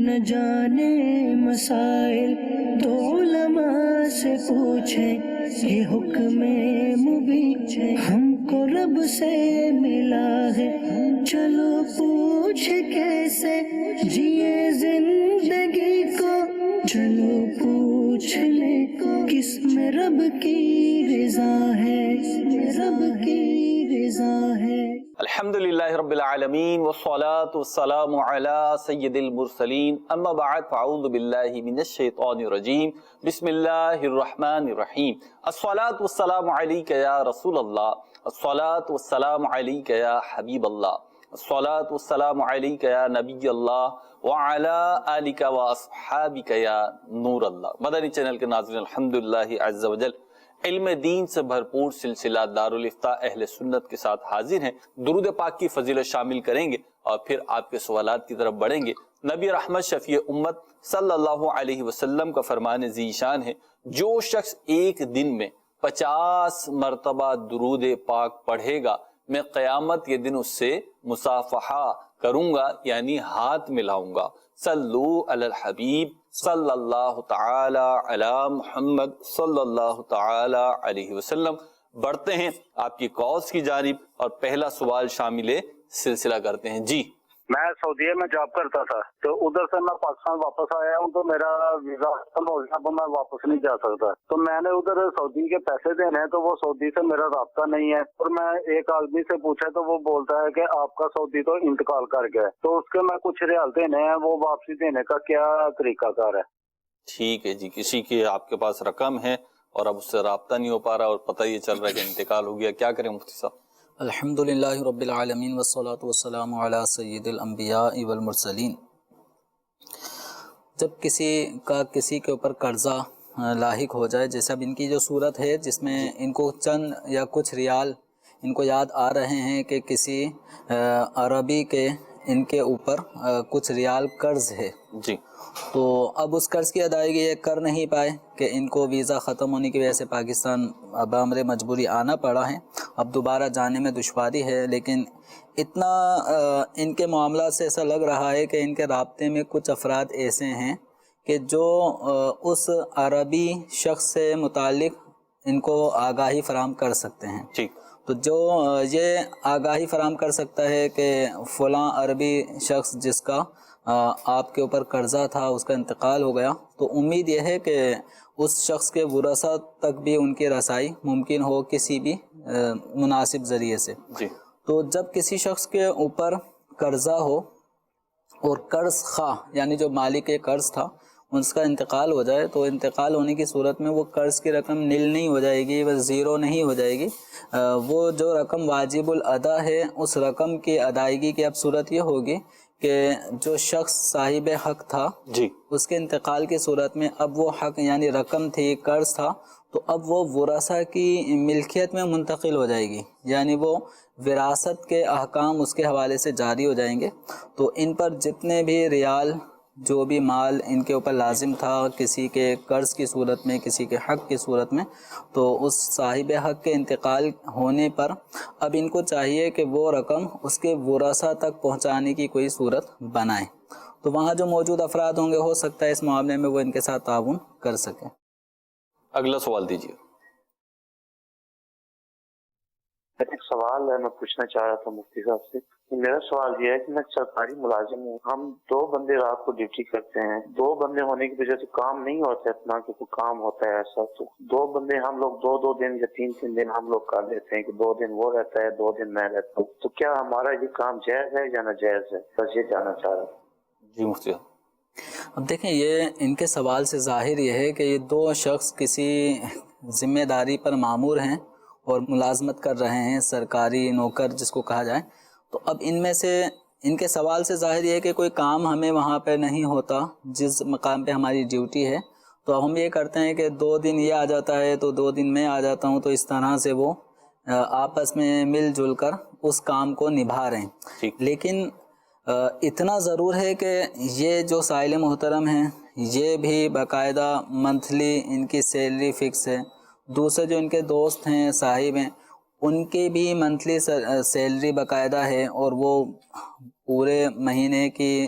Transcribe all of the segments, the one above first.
نہ جانے مسائل تو علماء سے پوچھیں، یہ حکم مبین ہم کو رب سے ملا ہے، چلو پوچھ کیسے جیے زندگی کو، چلو پوچھ لے کس میں رب کی رضا ہے، رب کی رضا ہے۔ الحمدللہ رب العالمین والصلاة والسلام علی سید المرسلین، اما بعد فاعوذ باللہ من الشیطان الرجیم، بسم اللہ الرحمن الرحیم۔ الصلاة والسلام علیک یا رسول اللہ، الصلاة والسلام علیک یا حبیب اللہ، الصلاة والسلام علیک یا نبی اللہ وعلی آلک و اصحابک یا نور اللہ۔ مدنی چینل کے ناظرین، الحمدللہ عز و جل علم دین سے بھرپور سلسلہ دارالفتاء اہل سنت کے ساتھ حاضر ہیں۔ درود پاک کی فضیلت شامل کریں گے اور پھر آپ کے سوالات کی طرف بڑھیں گے۔ نبی رحمت شفیع امت صلی اللہ علیہ وسلم کا فرمان ذی شان ہے، جو شخص ایک دن میں 50 مرتبہ درود پاک پڑھے گا، میں قیامت کے دن اس سے مصافحہ کروں گا، یعنی ہاتھ ملاؤں گا۔ صلو علی الحبیب صلی اللہ تعالی علی محمد صلی اللہ تعالی علیہ وسلم۔ بڑھتے ہیں آپ کی کالز کی جانب اور پہلا سوال شامل سلسلہ کرتے ہیں۔ جی، میں سعودیہ میں جاب کرتا تھا، تو ادھر سے میں پاکستان واپس آیا ہوں، تو میرا ویزا ختم ہو گیا، تو میں واپس نہیں جا سکتا۔ تو میں نے ادھر سعودی کے پیسے دینے ہیں، تو وہ سعودی سے میرا رابطہ نہیں ہے، اور میں ایک آدمی سے پوچھا تو وہ بولتا ہے کہ آپ کا سعودی تو انتقال کر گیا ہے، تو اس کے میں کچھ ریال دینے ہیں، وہ واپسی دینے کا کیا طریقہ کار ہے؟ ٹھیک ہے جی، کسی کی آپ کے پاس رقم ہے اور اب اس سے رابطہ نہیں ہو پا رہا اور پتہ یہ چل رہا ہے کہ انتقال ہو گیا، کیا کریں مفتی صاحب؟ الحمدللہ رب العالمین والصلاة والسلام علی سید الانبیاء والمرسلین۔ جب کسی کے اوپر قرضہ لاحق ہو جائے، جیسے اب ان کی جو صورت ہے جس میں ان کو چند یا کچھ ریال ان کو یاد آ رہے ہیں کہ کسی عربی کے ان کے اوپر کچھ ریال قرض ہے جی، تو اب اس قرض کی ادائیگی یہ کر نہیں پائے کہ ان کو ویزا ختم ہونے کی وجہ سے پاکستان بامر مجبوری آنا پڑا ہے، اب دوبارہ جانے میں دشواری ہے، لیکن اتنا ان کے معاملات سے ایسا لگ رہا ہے کہ ان کے رابطے میں کچھ افراد ایسے ہیں کہ جو اس عربی شخص سے متعلق ان کو آگاہی فراہم کر سکتے ہیں۔ ٹھیک، تو جو یہ آگاہی فراہم کر سکتا ہے کہ فلاں عربی شخص جس کا آپ کے اوپر قرضہ تھا اس کا انتقال ہو گیا، تو امید یہ ہے کہ اس شخص کے ورثاء تک بھی ان کی رسائی ممکن ہو کسی بھی مناسب ذریعے سے۔ جی، تو جب کسی شخص کے اوپر قرضہ ہو اور قرض خواہ یعنی جو مالک قرض تھا اس کا انتقال ہو جائے، تو انتقال ہونے کی صورت میں وہ قرض کی رقم نل نہیں ہو جائے گی، وہ زیرو نہیں ہو جائے گی، وہ جو رقم واجب الادا ہے اس رقم کی ادائیگی کی اب صورت یہ ہوگی کہ جو شخص صاحب حق تھا جی، اس کے انتقال کی صورت میں اب وہ حق یعنی رقم تھی، قرض تھا، تو اب وہ ورثاء کی ملکیت میں منتقل ہو جائے گی، یعنی وہ وراثت کے احکام اس کے حوالے سے جاری ہو جائیں گے۔ تو ان پر جتنے بھی ریال جو بھی مال ان کے اوپر لازم تھا کسی کے قرض کی صورت میں، کسی کے حق کی صورت میں، تو اس صاحب حق کے انتقال ہونے پر اب ان کو چاہیے کہ وہ رقم اس کے ورثاء تک پہنچانے کی کوئی صورت بنائیں، تو وہاں جو موجود افراد ہوں گے ہو سکتا ہے اس معاملے میں وہ ان کے ساتھ تعاون کر سکیں۔ اگلا سوال دیجیے۔ ایک سوال ہے، میں پوچھنا چاہ رہا تھا مفتی صاحب سے۔ میرا سوال یہ ہے کہ میں سرکاری ملازم ہوں، ہم 2 بندے رات کو ڈیوٹی کرتے ہیں، 2 بندے ہونے کی وجہ سے کام نہیں ہوتا اتنا کہ کوئی کام ہوتا ہے ایسا، تو 2 بندے ہم لوگ 2 دن یا 3 دن ہم لوگ کر لیتے ہیں کہ 2 دن وہ رہتا ہے 2 دن میں رہتا ہوں، تو کیا ہمارا یہ کام جائز ہے یا ناجائز ہے؟ بس یہ جاننا چاہ رہا تھا۔ جی مفتی صاحب۔ اب دیکھیں، یہ ان کے سوال سے ظاہر یہ ہے کہ یہ 2 شخص کسی ذمہ داری پر مامور ہیں اور ملازمت کر رہے ہیں، سرکاری نوکر جس کو کہا جائے، تو اب ان میں سے ان کے سوال سے ظاہر یہ ہے کہ کوئی کام ہمیں وہاں پہ نہیں ہوتا جس مقام پہ ہماری ڈیوٹی ہے، تو ہم یہ کرتے ہیں کہ 2 دن یہ آ جاتا ہے تو 2 دن میں آ جاتا ہوں، تو اس طرح سے وہ آپس میں مل جل کر اس کام کو نبھا رہے ہیں۔ لیکن اتنا ضرور ہے کہ یہ جو سائل محترم ہیں یہ بھی باقاعدہ منتھلی ان کی سیلری فکس ہے، دوسرے جو ان کے دوست ہیں صاحب ہیں ان کی بھی منتھلی سیلری باقاعدہ ہے، اور وہ پورے مہینے کی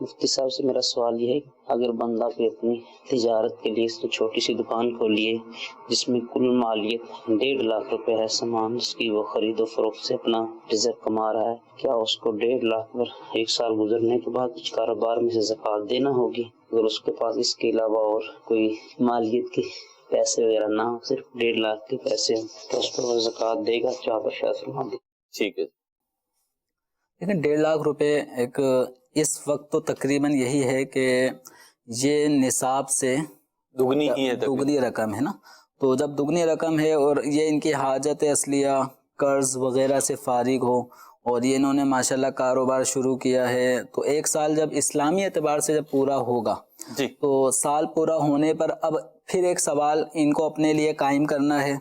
مفتی صاحب سے میرا سوال یہ ہے کہ اگر بندہ کوئی اپنی تجارت کے لیے تو چھوٹی سی دکان کھولی ہے جس میں کل مالیت 1.5 لاکھ روپے ہے، سامان اس کی وہ خرید و فروخت سے اپنا رزق کما رہا ہے، کیا اس کو 1.5 لاکھ پر 1 سال گزرنے کے بعد کچھ کاروبار میں سے زکوٰۃ دینا ہوگی؟ اگر اس کے پاس اس کے علاوہ اور کوئی مالیت کے پیسے وغیرہ نہ ہو، صرف 1.5 لاکھ کے پیسے ہوں، تو اس پر وہ زکوٰۃ دے گا؟ کیا پر شاید فرما دے؟ ٹھیک ہے. لیکن 1.5 لاکھ روپے ایک اس وقت تو تقریباً یہی ہے کہ یہ نصاب سے دگنی ہی ہے تقریباً. دگنی رقم ہے نا. تو جب دگنی رقم ہے اور یہ ان کی حاجت اصلیہ قرض وغیرہ سے فارغ ہو اور یہ انہوں نے ماشاءاللہ کاروبار شروع کیا ہے، تو 1 سال جب اسلامی اعتبار سے جب پورا ہوگا جی تو سال پورا ہونے پر اب پھر ایک سوال ان کو اپنے لیے قائم کرنا ہے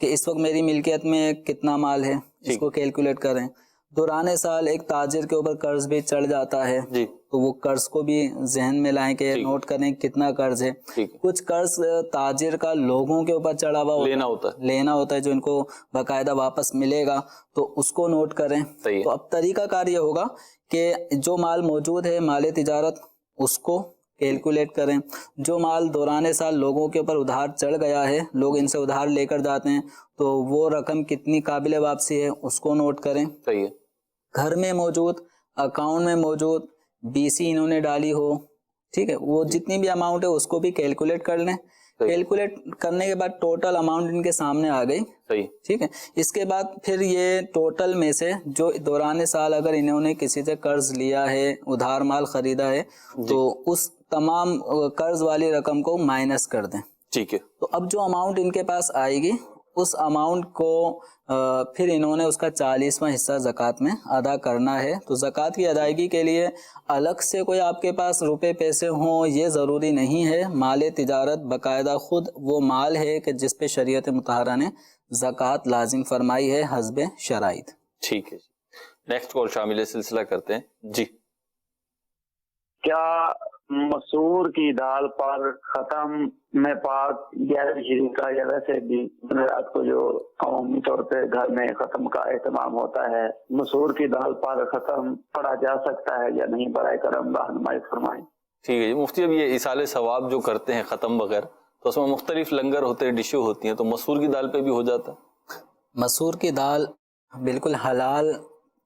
کہ اس وقت میری ملکیت میں کتنا مال ہے، اس کو کیلکولیٹ کریں. دوران سال ایک تاجر کے اوپر قرض بھی چڑھ جاتا ہے جی تو وہ قرض کو بھی ذہن میں لائیں کہ نوٹ کریں کتنا قرض ہے. کچھ قرض تاجر کا لوگوں کے اوپر چڑھا ہوا لینا ہوتا ہے جو ان کو باقاعدہ واپس ملے گا، تو اس کو نوٹ کریں. تو اب طریقہ کار یہ ہوگا کہ جو مال موجود ہے مال تجارت اس کو کیلکولیٹ کریں، جو مال دوران سال لوگوں کے اوپر ادھار چڑھ گیا ہے، لوگ ان سے ادھار لے کر جاتے ہیں، تو وہ رقم کتنی قابل واپسی ہے اس کو نوٹ کریں. صحیح ہے. گھر میں موجود، اکاؤنٹ میں موجود، BC انہوں نے ڈالی ہو، ٹھیک ہے، وہ جتنی بھی اماؤنٹ ہے اس کو بھی کیلکولیٹ کر لیں. کیلکولیٹ کرنے کے بعد ٹوٹل اماؤنٹ ان کے سامنے آ گئی، ٹھیک ہے. اس کے بعد پھر یہ ٹوٹل میں سے جو دوران سال اگر انہوں نے کسی سے قرض لیا ہے، ادھار مال خریدا ہے، تو اس تمام قرض والی رقم کو مائنس کر دیں. ٹھیک ہے. تو اب جو اماؤنٹ ان کے پاس آئے گی اس اماؤنٹ کو پھر انہوں نے اس کا 40واں حصہ زکوٰۃ میں ادا کرنا ہے. تو زکوٰۃ کی ادائیگی کے لیے الگ سے کوئی آپ کے پاس روپے پیسے ہوں یہ ضروری نہیں ہے. مال تجارت باقاعدہ خود وہ مال ہے کہ جس پہ شریعت مطہرہ نے زکوٰۃ لازم فرمائی ہے حسب شرائط. ٹھیک ہے. نیکسٹ کال شامل سلسلہ کرتے ہیں. جی کیا مسور کی دال پر ختم میں پاک 11 شریف کا یا ویسے بھی رات کو جو عمومی طور پہ گھر میں ختم کا اہتمام ہوتا ہے، مسور کی دال پر ختم پڑھا جا سکتا ہے یا نہیں؟ برائے کرم رہنمائی فرمائیں. ٹھیک ہے جی. مفتی اب یہ ایصال ثواب جو کرتے ہیں ختم وغیرہ تو اس میں مختلف لنگر ہوتے ہیں، ڈشیں ہوتی ہیں، تو مسور کی دال پہ بھی ہو جاتا ہے؟ مسور کی دال بالکل حلال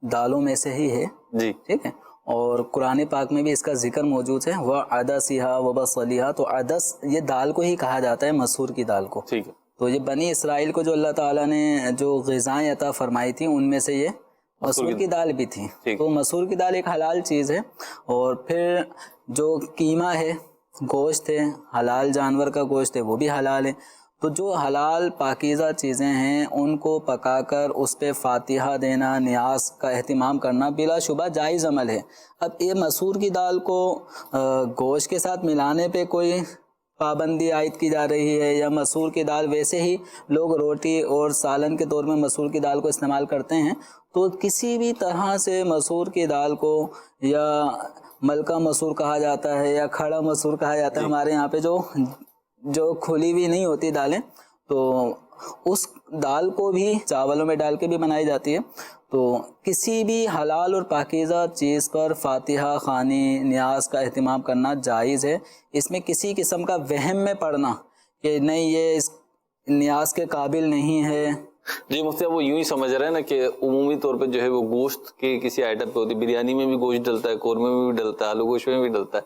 دالوں میں سے ہی ہے جی، ٹھیک ہے، اور قرآن پاک میں بھی اس کا ذکر موجود ہے. وہ عدسیہا و بصلیہا، تو عدس یہ دال کو ہی کہا جاتا ہے، مسور کی دال کو. ٹھیک ہے. تو یہ بنی اسرائیل کو جو اللہ تعالیٰ نے جو غذائیں عطا فرمائی تھی ان میں سے یہ مسور کی دال بھی تھی. تو مسور کی دال ایک حلال چیز ہے. اور پھر جو قیمہ ہے، گوشت ہے، حلال جانور کا گوشت ہے، وہ بھی حلال ہے. تو جو حلال پاکیزہ چیزیں ہیں ان کو پکا کر اس پہ فاتحہ دینا، نیاز کا اہتمام کرنا بلا شبہ جائز عمل ہے. اب یہ مسور کی دال کو گوشت کے ساتھ ملانے پہ کوئی پابندی عائد کی جا رہی ہے، یا مسور کی دال ویسے ہی لوگ روٹی اور سالن کے طور میں مسور کی دال کو استعمال کرتے ہیں، تو کسی بھی طرح سے مسور کی دال کو یا ملکہ مسور کہا جاتا ہے یا کھڑا مسور کہا جاتا ہے، ہمارے یہاں پہ جو کھلی ہوئی نہیں ہوتی دالیں، تو اس دال کو بھی چاولوں میں ڈال کے بھی بنائی جاتی ہے. تو کسی بھی حلال اور پاکیزہ چیز پر فاتحہ خوانی، نیاز کا اہتمام کرنا جائز ہے. اس میں کسی قسم کا وہم میں پڑنا کہ نہیں یہ اس نیاز کے قابل نہیں ہے. جی مفتی وہ یوں ہی سمجھ رہے ہیں نا کہ عمومی طور پہ جو ہے وہ گوشت کے کسی آئٹم پہ ہوتی ہے، بریانی میں بھی گوشت ڈلتا ہے، قورمے میں بھی ڈلتا ہے، آلو گوشت میں بھی ڈلتا ہے.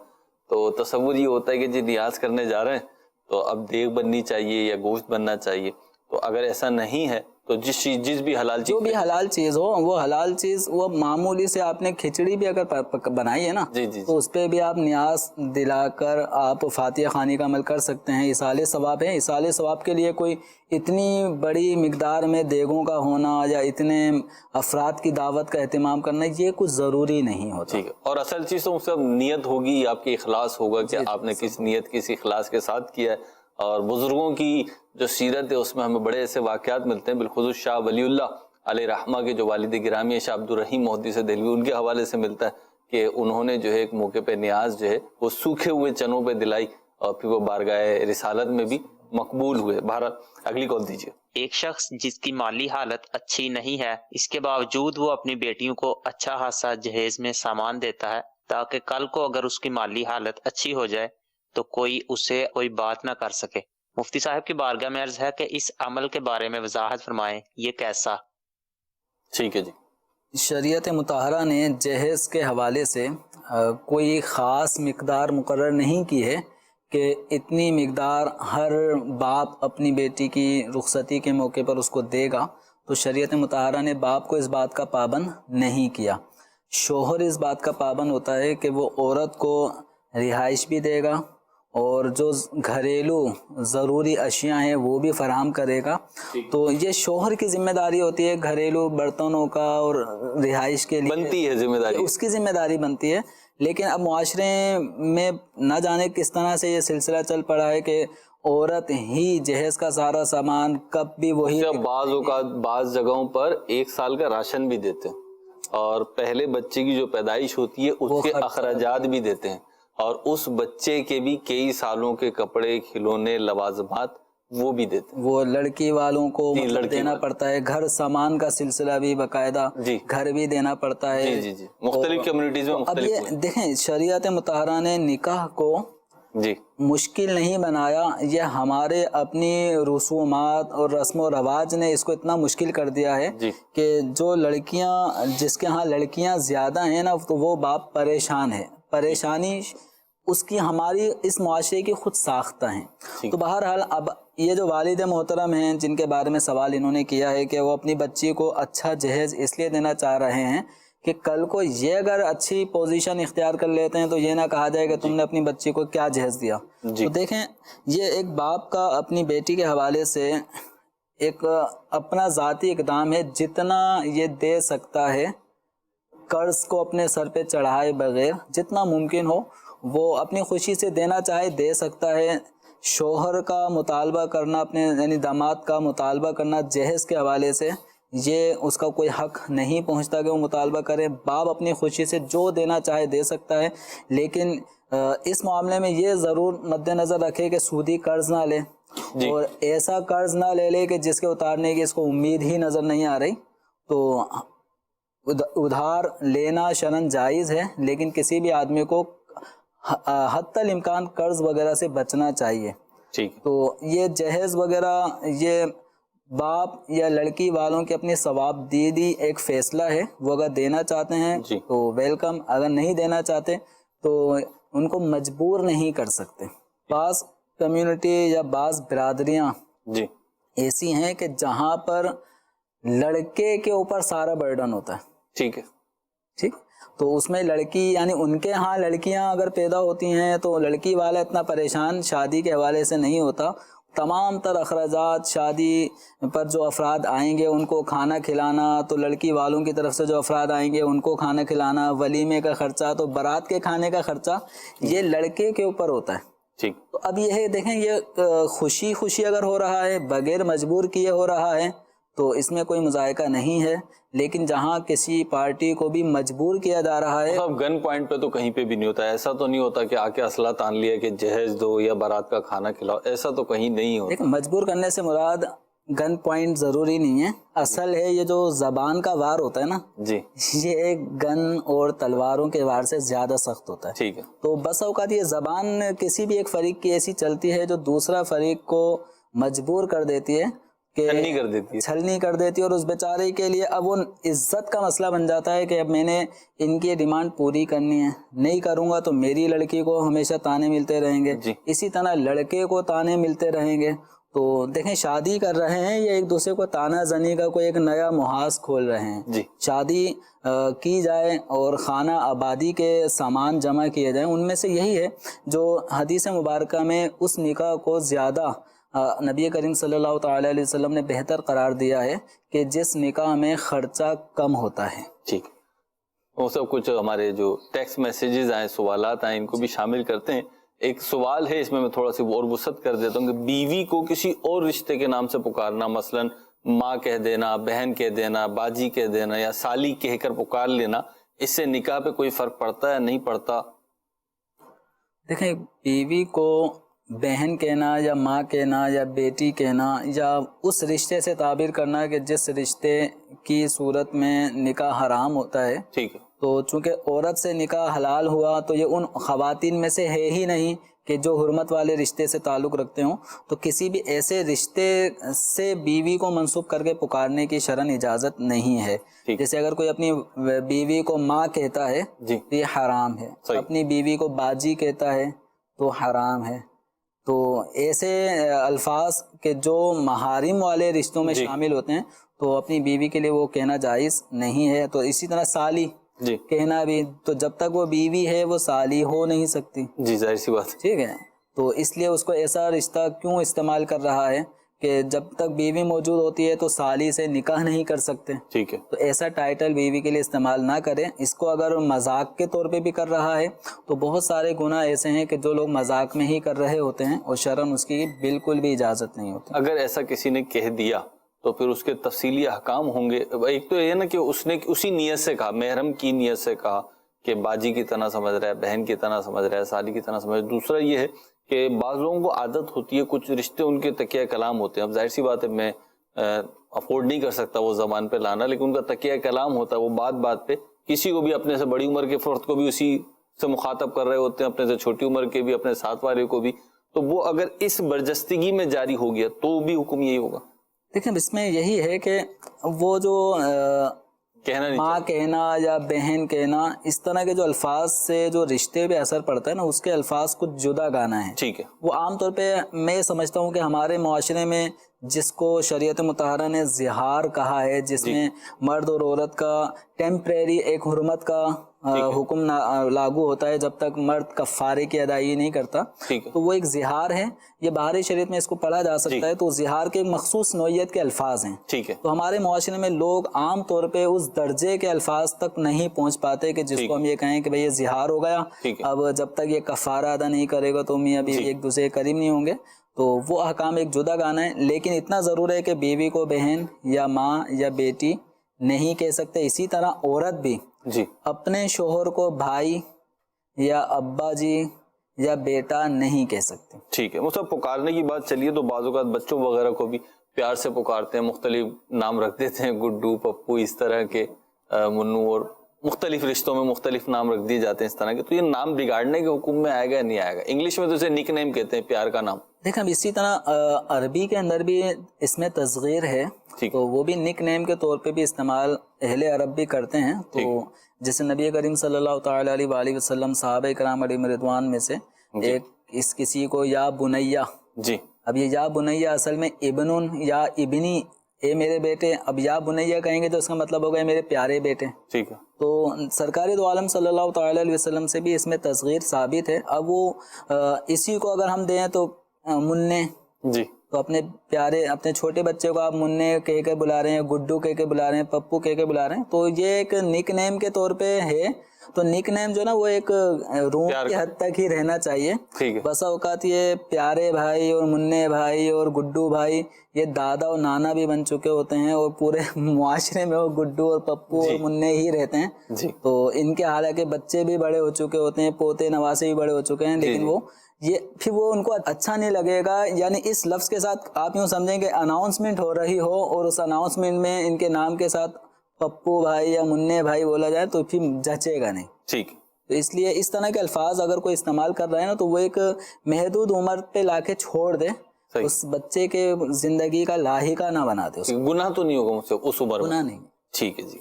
تو تصور یہ ہوتا ہے کہ جی نیاز کرنے جا رہے ہیں تو اب دیگ بننی چاہیے یا گوشت بننا چاہیے. تو اگر ایسا نہیں ہے تو جس بھی حلال چیز، جو بھی حلال چیز ہو وہ حلال چیز، وہ معمولی سے آپ نے کھچڑی بھی اگر بنائی ہے نا، تو اس پہ بھی آپ نیاز دلا کر آپ فاتحہ خوانی کا عمل کر سکتے ہیں. ایصال ثواب ہے. ایصال ثواب کے لیے کوئی اتنی بڑی مقدار میں دیگوں کا ہونا یا اتنے افراد کی دعوت کا اہتمام کرنا یہ کچھ ضروری نہیں ہوتا. ٹھیک ہے. اور اصل چیز تو سب نیت ہوگی، آپ کی اخلاص ہوگا کہ آپ نے کس نیت کس اخلاص کے ساتھ کیا ہے. اور بزرگوں کی جو سیرت ہے اس میں ہمیں بڑے ایسے واقعات ملتے ہیں، بالخصوص شاہ ولی اللہ علیہ رحمہ کے جو والد گرامی ہے شاہ عبدالرحیم محدث دہلوی، ان کے حوالے سے ملتا ہے کہ انہوں نے جو ہے ایک موقع پہ نیاز جو ہے وہ سوکھے ہوئے چنوں پہ دلائی اور پھر وہ بارگاہ رسالت میں بھی مقبول ہوئے. بہرحال اگلی کال دیجیے. ایک شخص جس کی مالی حالت اچھی نہیں ہے، اس کے باوجود وہ اپنی بیٹیوں کو اچھا خاصا جہیز میں سامان دیتا ہے، تاکہ کل کو اگر اس کی مالی حالت اچھی ہو جائے تو کوئی اسے کوئی بات نہ کر سکے۔ مفتی صاحب کی بارگاہ میں عرض ہے کہ اس عمل کے بارے میں وضاحت فرمائیں، یہ کیسا؟ ٹھیک ہے جی۔ شریعت مطہرہ نے جہیز کے حوالے سے کوئی خاص مقدار مقرر نہیں کی ہے کہ اتنی مقدار ہر باپ اپنی بیٹی کی رخصتی کے موقع پر اس کو دے گا، تو شریعت مطہرہ نے باپ کو اس بات کا پابند نہیں کیا۔ شوہر اس بات کا پابند ہوتا ہے کہ وہ عورت کو رہائش بھی دے گا اور جو گھریلو ضروری اشیاء ہیں وہ بھی فراہم کرے گا۔ تو یہ شوہر کی ذمہ داری ہوتی ہے گھریلو برتنوں کا اور رہائش کے لیے بنتی ہے ذمہ داری، اس کی ذمہ داری بنتی ہے۔ لیکن اب معاشرے میں نہ جانے کس طرح سے یہ سلسلہ چل پڑا ہے کہ عورت ہی جہیز کا سارا سامان کب بھی وہی، بعض اوقات بعض جگہوں پر 1 سال کا راشن بھی دیتے ہیں اور پہلے بچے کی جو پیدائش ہوتی ہے اس کے اخراجات بھی دیتے ہیں، اور اس بچے کے بھی کئی سالوں کے کپڑے، کھلونے، لوازمات وہ بھی دیتے ہیں۔ وہ لڑکی والوں کو دینا پڑتا ہے، گھر سامان کا سلسلہ بھی باقاعدہ گھر بھی دینا پڑتا ہے۔ جی جی، مختلف کمیونٹیز میں اب مختلف یہ دیکھیں شریعت مطہرہ نے نکاح کو جی مشکل نہیں بنایا، یہ ہمارے اپنی رسومات اور رسم و رواج نے اس کو اتنا مشکل کر دیا ہے کہ جو لڑکیاں، جس کے ہاں لڑکیاں زیادہ ہیں نا، تو وہ باپ پریشان ہے۔ پریشانی اس کی ہماری اس معاشرے کی خود ساختہ ہیں۔ تو بہرحال اب یہ جو والد محترم ہیں جن کے بارے میں سوال انہوں نے کیا ہے کہ وہ اپنی بچی کو اچھا جہیز اس لیے دینا چاہ رہے ہیں کہ کل کو یہ اگر اچھی پوزیشن اختیار کر لیتے ہیں تو یہ نہ کہا جائے کہ تم نے اپنی بچی کو کیا جہیز دیا۔ تو دیکھیں یہ ایک باپ کا اپنی بیٹی کے حوالے سے ایک اپنا ذاتی اقدام ہے، جتنا یہ دے سکتا ہے قرض کو اپنے سر پہ چڑھائے بغیر جتنا ممکن ہو وہ اپنی خوشی سے دینا چاہے دے سکتا ہے۔ شوہر کا مطالبہ کرنا، اپنے یعنی داماد کا مطالبہ کرنا جہیز کے حوالے سے، یہ اس کا کوئی حق نہیں پہنچتا کہ وہ مطالبہ کرے۔ باپ اپنی خوشی سے جو دینا چاہے دے سکتا ہے، لیکن اس معاملے میں یہ ضرور مد نظر رکھے کہ سودی قرض نہ لے اور ایسا قرض نہ لے لے کہ جس کے اتارنے کی اس کو امید ہی نظر نہیں آ رہی۔ تو ادھار لینا شرعاً جائز ہے، لیکن کسی بھی آدمی کو حتی الامکان قرض وغیرہ سے بچنا چاہیے۔ تو یہ جہیز وغیرہ یہ باپ یا لڑکی والوں کے اپنی ثواب دیدی ایک فیصلہ ہے، وہ اگر دینا چاہتے ہیں تو ویلکم، اگر نہیں دینا چاہتے تو ان کو مجبور نہیں کر سکتے۔ بعض کمیونٹی یا بعض برادریاں ایسی ہیں کہ جہاں پر لڑکے کے اوپر سارا برڈن ہوتا ہے، ٹھیک، تو اس میں لڑکی یعنی ان کے ہاں لڑکیاں اگر پیدا ہوتی ہیں تو لڑکی والا اتنا پریشان شادی کے حوالے سے نہیں ہوتا۔ تمام تر اخراجات شادی پر جو افراد آئیں گے ان کو کھانا کھلانا، تو لڑکی والوں کی طرف سے جو افراد آئیں گے ان کو کھانا کھلانا، ولیمے کا خرچہ، تو بارات کے کھانے کا خرچہ یہ لڑکے کے اوپر ہوتا ہے۔ تو اب یہ دیکھیں یہ خوشی خوشی اگر ہو رہا ہے، بغیر مجبور کیے ہو رہا ہے تو اس میں کوئی مذائقہ نہیں ہے، لیکن جہاں کسی پارٹی کو بھی مجبور کیا جا رہا ہے، گن پوائنٹ پہ تو کہیں پہ بھی نہیں ہوتا، ایسا تو نہیں ہوتا کہ آ کے اسلحہ تان لیا کہ جہیز دو یا بارات کا کھانا کھلاؤ، ایسا تو کہیں نہیں ہوتا۔ لیکن مجبور کرنے سے مراد گن پوائنٹ ضروری نہیں ہے، اصل ہے یہ جو زبان کا وار ہوتا ہے نا، یہ ایک گن اور تلواروں کے وار سے زیادہ سخت ہوتا ہے۔ تو بس اوقات یہ زبان کسی بھی ایک فریق کی ایسی چلتی ہے جو دوسرا فریق کو مجبور کر دیتی ہے، چھلنی کر دیتی ہے، اور اس بیچارے کے لیے اب وہ عزت کا مسئلہ بن جاتا ہے کہ اب میں نے ان کی ڈیمانڈ پوری کرنی ہے، نہیں کروں گا تو میری لڑکی کو ہمیشہ تانے ملتے رہیں گے، اسی طرح لڑکے کو تانے ملتے رہیں گے۔ تو دیکھیں شادی کر رہے ہیں یہ ایک دوسرے کو تانا زنی کا کوئی ایک نیا محاذ کھول رہے ہیں۔ شادی کی جائے اور خانہ آبادی کے سامان جمع کیے جائیں، ان میں سے یہی ہے جو حدیث مبارکہ میں اس نکاح کو زیادہ نبی کریم صلی اللہ تعالی علیہ وسلم نے بہتر قرار دیا ہے کہ جس نکاح میں خرچہ کم ہوتا ہے۔ ٹھیک، وہ سب کچھ ہمارے جو ٹیکسٹ میسیجز آئے، سوالات آئے، ان کو بھی شامل کرتے ہیں۔ ایک سوال ہے اس میں تھوڑا سی اور وسعت کر دیتا ہوں کہ بیوی کو کسی اور رشتے کے نام سے پکارنا، مثلا ماں کہہ دینا، بہن کہہ دینا، باجی کہہ دینا یا سالی کہہ کر پکار لینا، اس سے نکاح پہ کوئی فرق پڑتا ہے نہیں پڑتا؟ دیکھیں بیوی کو بہن کہنا یا ماں کہنا یا بیٹی کہنا یا اس رشتے سے تعبیر کرنا کہ جس رشتے کی صورت میں نکاح حرام ہوتا ہے، تو چونکہ عورت سے نکاح حلال ہوا تو یہ ان خواتین میں سے ہے ہی نہیں کہ جو حرمت والے رشتے سے تعلق رکھتے ہوں، تو کسی بھی ایسے رشتے سے بیوی کو منسوب کر کے پکارنے کی شرعاً اجازت نہیں ہے. جیسے اگر کوئی اپنی بیوی کو ماں کہتا ہے تو یہ حرام ہے، اپنی بیوی کو باجی کہتا ہے تو حرام ہے. تو ایسے الفاظ کہ جو محارم والے رشتوں میں شامل ہوتے ہیں تو اپنی بیوی کے لیے وہ کہنا جائز نہیں ہے. تو اسی طرح سالی کہنا بھی، تو جب تک وہ بیوی ہے وہ سالی ہو نہیں سکتی. جی ظاہر سی بات. ٹھیک ہے، تو اس لیے اس کو ایسا رشتہ کیوں استعمال کر رہا ہے کہ جب تک بیوی موجود ہوتی ہے تو سالی سے نکاح نہیں کر سکتے. ٹھیک ہے، تو ایسا ٹائٹل بیوی کے لیے استعمال نہ کریں. اس کو اگر مذاق کے طور پہ بھی کر رہا ہے تو بہت سارے گناہ ایسے ہیں کہ جو لوگ مذاق میں ہی کر رہے ہوتے ہیں اور شرعاً اس کی بالکل بھی اجازت نہیں ہوتی. اگر ایسا کسی نے کہہ دیا تو پھر اس کے تفصیلی احکام ہوں گے. ایک تو یہ نا کہ اس نے اسی نیت سے کہا، محرم کی نیت سے کہا کہ باجی کی طرح سمجھ رہا ہے، بہن کی طرح سمجھ رہا ہے، سالی کی طرح سمجھ رہا ہے. دوسرا یہ ہے کہ بعض لوگوں کو عادت ہوتی ہے، کچھ رشتے ان کے تکیہ کلام ہوتے ہیں. اب ظاہر سی بات ہے میں افورڈ نہیں کر سکتا وہ زبان پہ لانا، لیکن ان کا تکیہ کلام ہوتا ہے. وہ بات بات پہ کسی کو بھی، اپنے سے بڑی عمر کے فرد کو بھی اسی سے مخاطب کر رہے ہوتے ہیں، اپنے سے چھوٹی عمر کے بھی، اپنے ساتھ والے کو بھی. تو وہ اگر اس برجستگی میں جاری ہو گیا تو بھی حکم یہی ہوگا. دیکھیں اس میں یہی ہے کہ وہ جو ماں کہنا یا بہن کہنا، اس طرح کے جو الفاظ سے جو رشتے پہ اثر پڑتا ہے نا، اس کے الفاظ کچھ جدا گانا ہے. ٹھیک ہے، وہ عام طور پہ میں سمجھتا ہوں کہ ہمارے معاشرے میں جس کو شریعت مطہرہ نے زہار کہا ہے، جس میں مرد اور عورت کا ٹیمپریری ایک حرمت کا حکم لاگو ہوتا ہے جب تک مرد کفارے کی ادائیگی نہیں کرتا، تو وہ ایک زہار ہے. یہ باہری شریعت میں اس کو پڑھا جا سکتا ہے. تو زہار کے مخصوص نوعیت کے الفاظ ہیں. ٹھیک ہے، تو ہمارے معاشرے میں لوگ عام طور پہ اس درجے کے الفاظ تک نہیں پہنچ پاتے کہ جس کو ہم یہ کہیں کہ بھئی یہ زہار ہو گیا، اب جب تک یہ کفارہ ادا نہیں کرے گا تو میاں بیوی ایک دوسرے کے قریب نہیں ہوں گے. تو وہ احکام ایک جدا گانا ہے. لیکن اتنا ضرور ہے کہ بیوی کو بہن یا ماں یا بیٹی نہیں کہہ سکتے. اسی طرح عورت بھی اپنے شوہر کو بھائی یا ابا جی یا بیٹا نہیں کہہ سکتے. ٹھیک ہے. مطلب پکارنے کی بات چلیے تو بعض اوقات بچوں وغیرہ کو بھی پیار سے پکارتے ہیں، مختلف نام رکھ دیتے ہیں، گڈو، پپو، اس طرح کے، منو، اور مختلف رشتوں میں مختلف نام رکھ دیے جاتے ہیں اس طرح کے. تو یہ نام بگاڑنے کے حکم میں آئے گا یا نہیں آئے گا؟ انگلش میں تو اسے نک نیم کہتے ہیں، پیار کا نام. دیکھیں اسی طرح عربی کے اندر بھی اس میں تصغیر ہے، تو وہ بھی نک نیم کے طور پہ بھی استعمال اہل عرب بھی کرتے ہیں. تو جیسے نبی کریم صلی اللہ تعالی علیہ وآلہ وسلم، صحابہ کرام علیہم رضوان میں سے ایک کسی کو یا بنیہ، اب یہ یا بنیہ اصل میں ابن یا ابنی، اے میرے بیٹے. اب یا بنیہ کہیں گے تو اس کا مطلب ہوگا میرے پیارے بیٹے. ٹھیک ہے. تو سرکار دو عالم صلی اللہ تعالی علیہ وسلم سے بھی اس میں تصغیر ثابت ہے. اب وہ اسی کو اگر ہم دیں تو منع، تو اپنے پیارے اپنے چھوٹے بچے کو آپ منع کہہ کے بلا رہے ہیں، گڈو کہہ کے بلا رہے ہیں، پپو کہہ کے بلا رہے ہیں، تو یہ ایک نک نیم کے طور پہ ہے. تو نک نیم جو نا وہ ایک روم کی حد تک ہی رہنا چاہیے. بسا اوقات یہ پیارے بھائی اور منع بھائی اور گڈو بھائی یہ دادا اور نانا بھی بن چکے ہوتے ہیں، اور پورے معاشرے میں وہ گڈو اور پپو اور منع ہی رہتے ہیں. تو ان کے حالانکہ بچے بھی بڑے ہو چکے ہوتے ہیں، پوتے نواسے بھی بڑے ہو چکے ہیں، لیکن پھر وہ ان کو اچھا نہیں لگے گا. یعنی اس لفظ کے ساتھ آپ یوں سمجھیں کہ اناؤنسمنٹ ہو رہی ہو اور اس اناؤنسمنٹ میں ان کے نام کے ساتھ پپو بھائی یا منع بھائی بولا جائے تو پھر جچے گا نہیں. ٹھیک. تو اس لیے اس طرح کے الفاظ اگر کوئی استعمال کر رہا ہے نا تو وہ ایک محدود عمر پہ لا کے چھوڑ دے، اس بچے کے زندگی کا لاحقہ نہ بنا دے. گناہ تو نہیں ہوگا مجھ سے اس عمر میں؟ گناہ نہیں. ٹھیک ہے جی.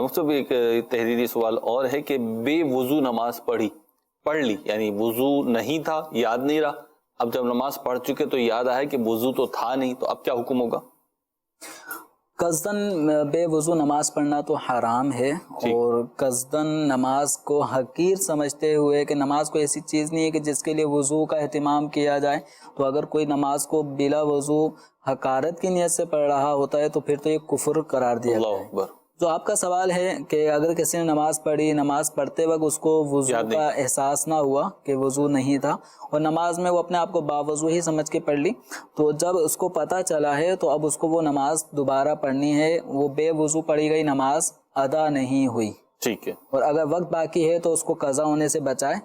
مطلب ایک تحریری سوال اور ہے کہ بے وضو نماز پڑھ لی، یعنی وضو نہیں تھا، یاد نہیں رہا، اب جب نماز پڑھ چکے تو یاد آیا کہ وضو تو تھا نہیں، تو اب کیا حکم ہوگا؟ قصدن بے وضو نماز پڑھنا تو حرام ہے، اور قصدن نماز کو حقیر سمجھتے ہوئے کہ نماز کو ایسی چیز نہیں ہے کہ جس کے لیے وضو کا اہتمام کیا جائے. تو اگر کوئی نماز کو بلا وضو حقارت کی نیت سے پڑھ رہا ہوتا ہے تو پھر تو یہ کفر قرار دیا جائے. اللہ اکبر. جو آپ کا سوال ہے کہ اگر کسی نے نماز پڑھی، نماز پڑھتے وقت اس کو وضو کا احساس نہ ہوا کہ وضو نہیں تھا، اور نماز میں وہ اپنے آپ کو باوضو ہی سمجھ کے پڑھ لی، تو جب اس کو پتہ چلا ہے تو اب اس کو وہ نماز دوبارہ پڑھنی ہے. وہ بے وضو پڑھی گئی نماز ادا نہیں ہوئی. ٹھیک ہے. اور اگر وقت باقی ہے تو اس کو قضا ہونے سے بچائے،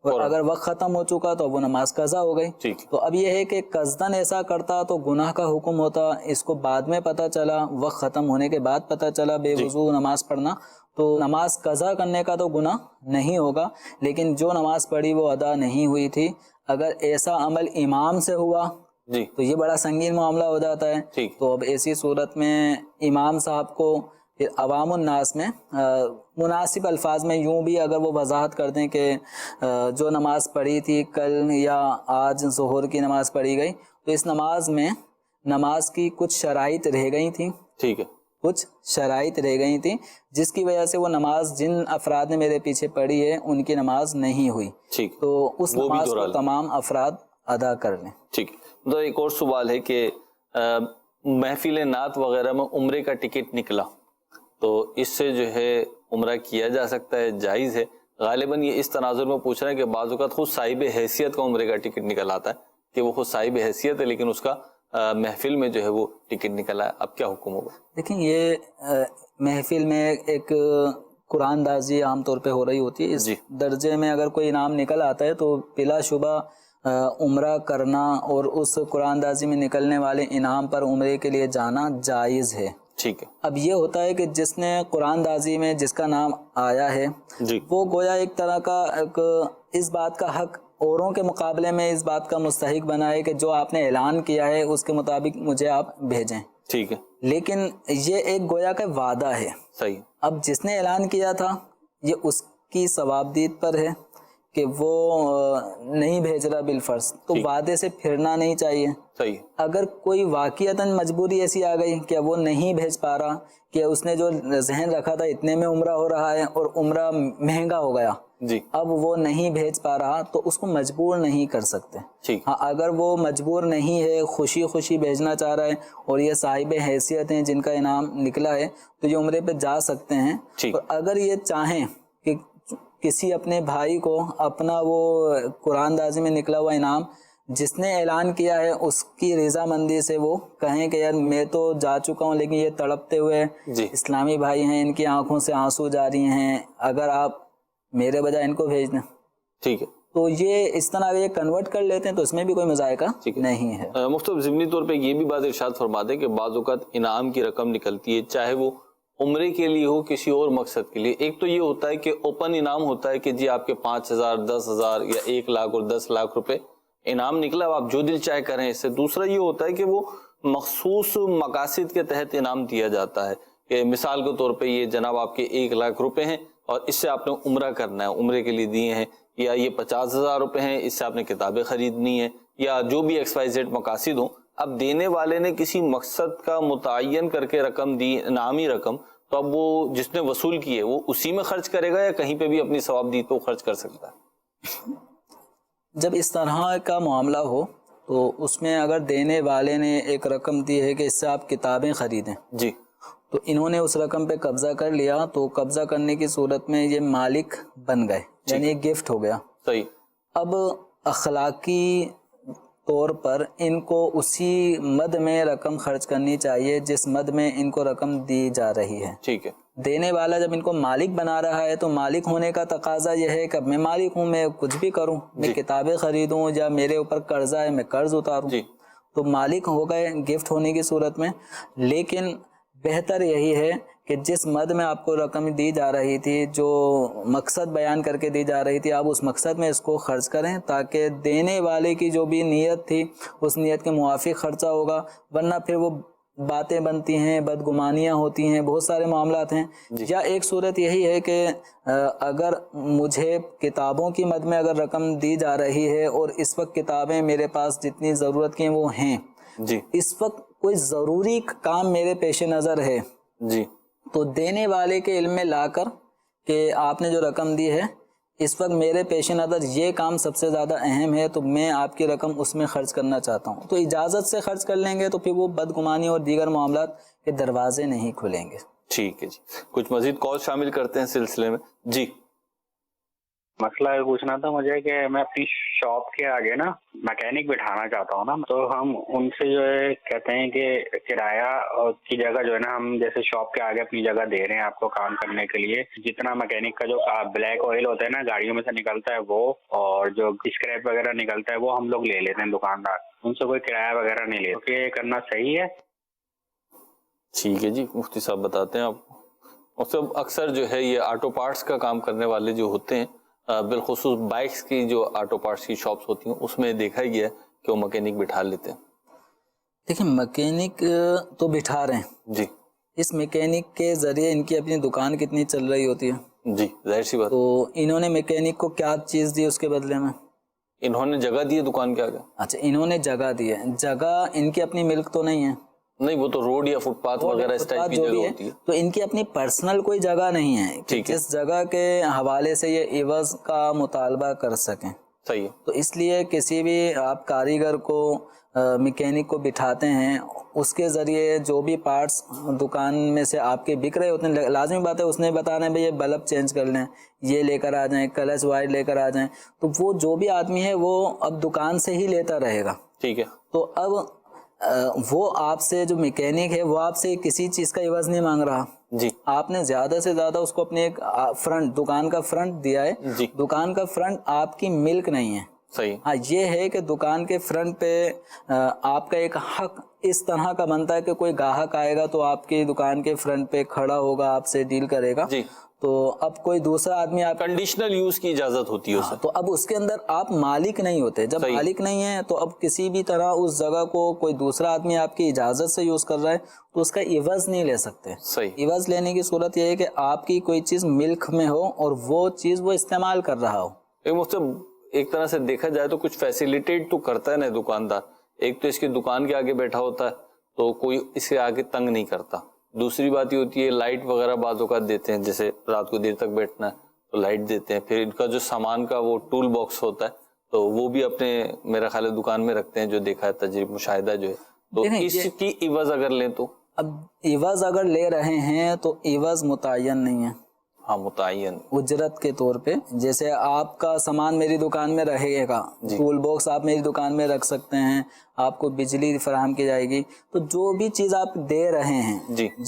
اور اگر وقت ختم ہو چکا تو وہ نماز قضا ہو گئی. تو اب یہ ہے کہ قصداً ایسا کرتا تو گناہ کا حکم ہوتا، اس کو بعد میں پتہ چلا، وقت ختم ہونے کے بعد پتہ چلا بے وضو نماز پڑھنا، تو نماز قضا کرنے کا تو گناہ نہیں ہوگا. لیکن جو نماز پڑھی وہ ادا نہیں ہوئی تھی، اگر ایسا عمل امام سے ہوا تو یہ بڑا سنگین معاملہ ہو جاتا ہے. تو اب ایسی صورت میں امام صاحب کو پھر عوام الناس میں مناسب الفاظ میں یوں بھی اگر وہ وضاحت کر دیں کہ جو نماز پڑھی تھی کل یا آج ظہر کی نماز پڑھی گئی، تو اس نماز میں نماز کی کچھ شرائط رہ گئی تھیں، ٹھیک ہے، کچھ شرائط رہ گئی تھیں جس کی وجہ سے وہ نماز جن افراد نے میرے پیچھے پڑھی ہے ان کی نماز نہیں ہوئی، تو اس نماز کو تمام افراد ادا کر لیں. ٹھیک. تو ایک اور سوال ہے کہ محفل نعت وغیرہ میں عمرے کا ٹکٹ نکلا تو اس سے جو ہے عمرہ کیا جا سکتا ہے، جائز ہے؟ غالباً یہ اس تناظر میں پوچھ رہے ہیں کہ بعض اوقات خود صاحب حیثیت کا عمرے کا ٹکٹ نکل آتا ہے کہ وہ خود صاحب حیثیت ہے لیکن اس کا محفل میں جو ہے وہ ٹکٹ نکلا ہے، اب کیا حکم ہوگا؟ دیکھیں یہ محفل میں ایک قرآن دازی عام طور پہ ہو رہی ہوتی ہے، اس درجے میں اگر کوئی انعام نکل آتا ہے تو بلا شبہ عمرہ کرنا اور اس قرآن دازی میں نکلنے والے انعام پر عمرے کے لیے جانا جائز ہے. ٹھیک ہے. اب یہ ہوتا ہے کہ جس نے قرآن دازی میں جس کا نام آیا ہے وہ گویا ایک طرح کا اس بات کا حق اوروں کے مقابلے میں اس بات کا مستحق بنا ہے کہ جو آپ نے اعلان کیا ہے اس کے مطابق مجھے آپ بھیجیں. ٹھیک ہے. لیکن یہ ایک گویا کا وعدہ ہے. صحیح. اب جس نے اعلان کیا تھا یہ اس کی ثوابدید پر ہے کہ وہ نہیں بھیج رہا بالفرض، تو وعدے سے پھرنا نہیں چاہیے. صحیح. اگر کوئی واقعتاً مجبوری ایسی آ گئی کہ وہ نہیں بھیج پا رہا، کہ اس نے جو ذہن رکھا تھا اتنے میں عمرہ ہو رہا ہے اور عمرہ مہنگا ہو گیا، اب وہ نہیں بھیج پا رہا، تو اس کو مجبور نہیں کر سکتے. ہاں اگر وہ مجبور نہیں ہے، خوشی خوشی بھیجنا چاہ رہا ہے اور یہ صاحب حیثیت ہیں جن کا انعام نکلا ہے تو یہ عمرے پہ جا سکتے ہیں. اور اگر یہ چاہیں کہ کسی اپنے بھائی کو اپنا وہ قرآن دازی میں نکلا ہوا انعام جس نے اعلان کیا ہے اس کی رضامندی سے وہ کہیں کہ یار میں تو جا چکا ہوں لیکن یہ تڑپتے ہوئے اسلامی بھائی ہیں، ان کی آنکھوں سے آنسو جاری ہیں، اگر آپ میرے بجائے ان کو بھیج دیں، ٹھیک ہے، تو یہ اس طرح اگر یہ کنورٹ کر لیتے ہیں تو اس میں بھی کوئی مذائقہ نہیں ہے. مختلف ضمنی طور پہ یہ بھی بات ارشاد فرما دیں کہ بعض اوقات انعام کی رقم نکلتی ہے چاہے وہ عمرے کے لیے ہو کسی اور مقصد کے لیے. ایک تو یہ ہوتا ہے کہ اوپن انعام ہوتا ہے کہ جی آپ کے 5,000 10,000 یا 1 لاکھ اور 10 لاکھ روپے انعام نکلا، آپ جو دل چاہے کریں اس سے. دوسرا یہ ہوتا ہے کہ وہ مخصوص مقاصد کے تحت انعام دیا جاتا ہے کہ مثال کے طور پہ یہ جناب آپ کے 1 لاکھ روپے ہیں اور اس سے آپ نے عمرہ کرنا ہے، عمرے کے لیے دیے ہیں، یا یہ 50,000 روپے ہیں اس سے آپ نے کتابیں خریدنی ہیں، یا جو بھی XYZ مقاصد ہوں. اب دینے والے نے کسی مقصد کا متعین کر کے رقم دی، انعامی رقم، تو اب وہ جس نے وصول کی ہے وہ اسی میں خرچ کرے گا یا کہیں پہ بھی اپنی ثوابدید پہ خرچ کر سکتا ہے؟ جب اس طرح کا معاملہ ہو تو اس میں اگر دینے والے نے ایک رقم دی ہے کہ اس سے آپ کتابیں خریدیں، تو انہوں نے اس رقم پہ قبضہ کر لیا، تو قبضہ کرنے کی صورت میں یہ مالک بن گئے، یعنی یہ گفٹ ہو گیا. صحیح. اب اخلاقی طور پر ان کو اسی مد میں رقم خرچ کرنی چاہیے جس مد میں ان کو رقم دی جا رہی ہے. ٹھیک ہے. دینے والا جب ان کو مالک بنا رہا ہے تو مالک ہونے کا تقاضا یہ ہے کہ میں مالک ہوں، میں کچھ بھی کروں، میں کتابیں خریدوں یا میرے اوپر قرضہ ہے میں قرض اتاروں، تو مالک ہو گئے گفٹ ہونے کی صورت میں. لیکن بہتر یہی ہے کہ جس مد میں آپ کو رقم دی جا رہی تھی، جو مقصد بیان کر کے دی جا رہی تھی، آپ اس مقصد میں اس کو خرچ کریں تاکہ دینے والے کی جو بھی نیت تھی اس نیت کے موافق خرچہ ہوگا. ورنہ پھر وہ باتیں بنتی ہیں، بدگمانیاں ہوتی ہیں، بہت سارے معاملات ہیں. یا ایک صورت یہی ہے کہ اگر مجھے کتابوں کی مد میں اگر رقم دی جا رہی ہے اور اس وقت کتابیں میرے پاس جتنی ضرورت کی وہ ہیں، اس وقت کوئی ضروری کام میرے پیش نظر ہے، تو دینے والے کے علم میں لا کر کہ آپ نے جو رقم دی ہے اس وقت میرے پیش نظر یہ کام سب سے زیادہ اہم ہے تو میں آپ کی رقم اس میں خرچ کرنا چاہتا ہوں، تو اجازت سے خرچ کر لیں گے تو پھر وہ بدگمانی اور دیگر معاملات کے دروازے نہیں کھلیں گے. ٹھیک ہے جی. کچھ مزید کال شامل کرتے ہیں سلسلے میں. جی مسئلہ یہ پوچھنا تھا مجھے کہ میں اپنی شاپ کے آگے نا میکینک بٹھانا چاہتا ہوں نا، تو ہم ان سے جو ہے کہتے ہیں کہ کرایہ کی جگہ جو ہے نا ہم جیسے شاپ کے آگے اپنی جگہ دے رہے ہیں آپ کو کام کرنے کے لیے، جتنا میکینک کا جو بلیک آئل ہوتا ہے نا گاڑیوں میں سے نکلتا ہے وہ، اور جو اسکریپ وغیرہ نکلتا ہے وہ ہم لوگ لے لیتے ہیں دکاندار، ان سے کوئی کرایہ وغیرہ نہیں لیتے، یہ کرنا صحیح ہے؟ ٹھیک ہے جی، مفتی صاحب بتاتے ہیں آپ کو۔ اور سب اکثر جو ہے یہ آٹو پارٹس کا کام کرنے والے جو ہوتے ہیں، بالخصوص بائکس کی جو آٹو پارٹس کی شاپس ہوتی ہیں اس میں دیکھا گیا ہے کہ وہ مکینک بٹھا لیتے ہیں۔ دیکھیں مکینک تو بٹھا رہے ہیں جی، اس مکینک کے ذریعے ان کی اپنی دکان کتنی چل رہی ہوتی ہے، جی ظاہر سی بات۔ تو انہوں نے مکینک کو کیا چیز دی اس کے بدلے میں؟ انہوں نے جگہ دی ہے دکان کے آگے۔ اچھا انہوں نے جگہ دی ہے، جگہ ان کی اپنی ملک تو نہیں ہے؟ نہیں، وہ تو روڈ یا فٹ پاتھ وغیرہ اس ٹائپ کی جگہ ہوتی ہے، تو ان کی اپنی پرسنل کوئی جگہ نہیں ہے کہ جس جگہ کے حوالے سے یہ عوض کا مطالبہ کر سکیں۔ صحیح ہے۔ تو اس لیے کسی بھی آپ کاریگر کو میکینک کو بٹھاتے ہیں، اس کے ذریعے جو بھی پارٹس دکان میں سے آپ کے بک رہے ہوتے ہیں، لازمی بات ہے اس نے بتانا ہے بھئی یہ بلب چینج کر لیں، یہ لے کر آ جائیں، کلچ وائر لے کر آ جائیں، تو وہ جو بھی آدمی ہے وہ اب دکان سے ہی لیتا رہے گا۔ ٹھیک ہے۔ تو اب وہ آپ سے جو میکینک ہے وہ آپ سے کسی چیز کا عوض نہیں مانگ رہا، جی، آپ نے زیادہ سے زیادہ اس کو اپنے ایک فرنٹ، دکان کا فرنٹ دیا ہے، جی، دکان کا فرنٹ آپ کی ملک نہیں ہے۔ صحیح۔ ہاں یہ ہے کہ دکان کے فرنٹ پہ آپ کا ایک حق اس طرح کا بنتا ہے کہ کوئی گاہک آئے گا تو آپ کی دکان کے فرنٹ پہ کھڑا ہوگا، آپ سے ڈیل کرے گا، جی، تو اب کوئی دوسرا آدمی آپ کنڈیشنل یوز کی اجازت ہوتی ہے اسے۔ تو اب اس کے اندر آپ مالک نہیں ہوتے، جب مالک نہیں ہے تو اب کسی بھی طرح اس جگہ کو کوئی دوسرا آدمی آپ کی اجازت سے یوز کر رہا ہے تو اس کا عوض نہیں لے سکتے۔ صحیح۔ عوض لینے کی صورت یہ ہے کہ آپ کی کوئی چیز ملک میں ہو اور وہ چیز وہ استعمال کر رہا ہو۔ ایک طرح سے دیکھا جائے تو کچھ فیسیلیٹیٹ تو کرتا ہے نا دکاندار، ایک تو اس کی دکان کے آگے بیٹھا ہوتا ہے تو کوئی اسے آگے تنگ نہیں کرتا، دوسری بات یہ ہوتی ہے لائٹ وغیرہ بعض اوقات دیتے ہیں، جیسے رات کو دیر تک بیٹھنا ہے تو لائٹ دیتے ہیں، پھر ان کا جو سامان کا وہ ٹول باکس ہوتا ہے تو وہ بھی اپنے میرا خیال ہے دکان میں رکھتے ہیں، جو دیکھا ہے تجربہ مشاہدہ جو ہے، تو اس کی عوض اگر لیں تو اب عوض اگر لے رہے ہیں تو عوض متعین نہیں ہے، ہاں متعین اجرت کے طور پہ، جیسے آپ کا سامان میری دکان میں رہے گا، ٹول باکس آپ میری دکان میں رکھ سکتے ہیں، آپ کو بجلی فراہم کی جائے گی، تو جو بھی چیز آپ دے رہے ہیں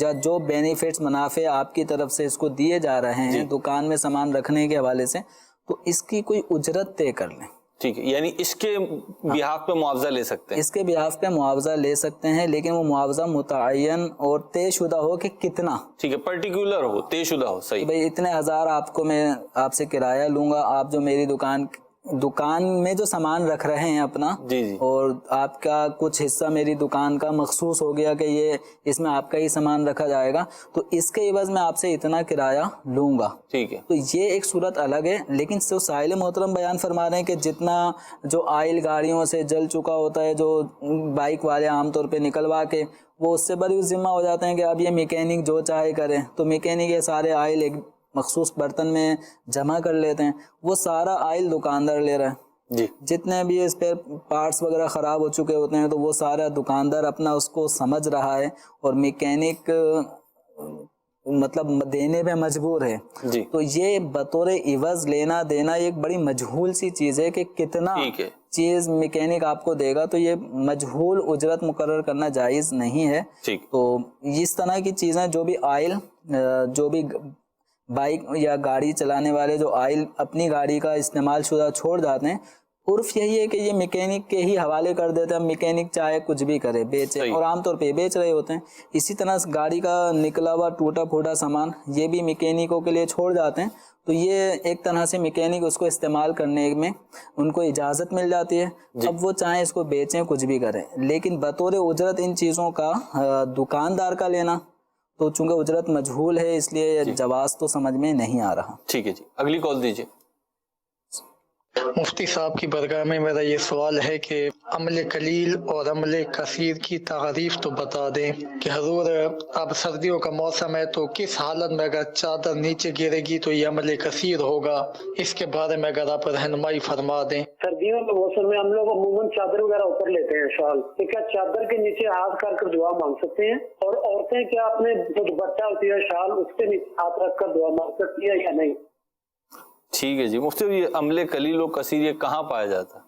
یا جو بینیفٹس منافع آپ کی طرف سے اس کو دیے جا رہے ہیں دکان میں سامان رکھنے کے حوالے سے، تو اس کی کوئی اجرت طے کر لیں۔ ٹھیک ہے، یعنی اس کے بیہاف پہ معاوضہ لے سکتے ہیں، اس کے بیہاف پہ معاوضہ لے سکتے ہیں، لیکن وہ معاوضہ متعین اور طے شدہ ہو کہ کتنا، ٹھیک ہے، پرٹیکولر ہو، طے شدہ ہو۔ صحیح، بھئی اتنے ہزار آپ کو میں آپ سے کرایہ لوں گا، آپ جو میری دکان میں جو سامان رکھ رہے ہیں اپنا، اور آپ کا کچھ حصہ میری دکان کا مخصوص ہو گیا کہ یہ اس میں آپ کا ہی سامان رکھا جائے گا، تو اس کے عوض میں آپ سے اتنا کرایہ لوں گا۔ ٹھیک ہے، تو یہ ایک صورت الگ ہے، لیکن جو سائل محترم بیان فرما رہے ہیں کہ جتنا جو آئل گاڑیوں سے جل چکا ہوتا ہے، جو بائک والے عام طور پہ نکلوا کے وہ اس سے بری ذمہ ہو جاتے ہیں کہ اب یہ میکینک جو چاہے کرے، تو میکینک یہ سارے آئل ایک مخصوص برتن میں جمع کر لیتے ہیں، وہ سارا آئل دکاندار لے رہا ہے، جتنے بھی اس پہ پارٹس وغیرہ خراب ہو چکے ہوتے ہیں تو وہ سارا دکاندار اپنا اس کو سمجھ رہا ہے، اور میکینک مطلب دینے پہ مجبور ہے۔ تو یہ بطور عوض لینا دینا ایک بڑی مجہول سی چیز ہے کہ کتنا چیز میکینک آپ کو دے گا، تو یہ مجہول اجرت مقرر کرنا جائز نہیں ہے۔ تو اس طرح کی چیزیں جو بھی آئل، جو بھی بائک یا گاڑی چلانے والے جو آئل اپنی گاڑی کا استعمال شدہ چھوڑ جاتے ہیں، عرف یہی ہے کہ یہ میکینک کے ہی حوالے کر دیتے ہیں، میکینک چاہے کچھ بھی کرے بیچے، اور عام طور پہ بیچ رہے ہوتے ہیں۔ اسی طرح گاڑی کا نکلا ہوا ٹوٹا پھوٹا سامان یہ بھی میکینکوں کے لیے چھوڑ جاتے ہیں، تو یہ ایک طرح سے میکینک اس کو استعمال کرنے میں ان کو اجازت مل جاتی ہے، اب وہ چاہیں اس کو بیچیں کچھ بھی کریں، لیکن بطور اجرت ان چیزوں کا دکاندار کا لینا تو چونکہ اجرت مجہول ہے اس لیے جواز تو سمجھ میں نہیں آ رہا۔ ٹھیک ہے جی، اگلی کال دیجیے۔ مفتی صاحب کی برگاہ میں میرا یہ سوال ہے کہ عمل قلیل اور عمل کثیر کی تعریف تو بتا دیں کہ حضور اب سردیوں کا موسم ہے تو کس حالت میں اگر چادر نیچے گرے گی تو یہ عمل کثیر ہوگا، اس کے بارے میں اگر آپ رہنمائی فرما دیں۔ سردیوں کے موسم میں ہم لوگ عموماً چادر وغیرہ اوپر لیتے ہیں، شال، تو کیا چادر کے نیچے ہاتھ کر دعا مانگ سکتے ہیں؟ اور عورتیں کیا اپنے جو دوپٹہ ہوتی ہے شال اس کے نیچے ہاتھ رکھ کر دعا مانگ سکتی ہے یا نہیں؟ ٹھیک ہے جی مفتی، یہ عمل قلیل و کثیر یہ کہاں پایا جاتا ہے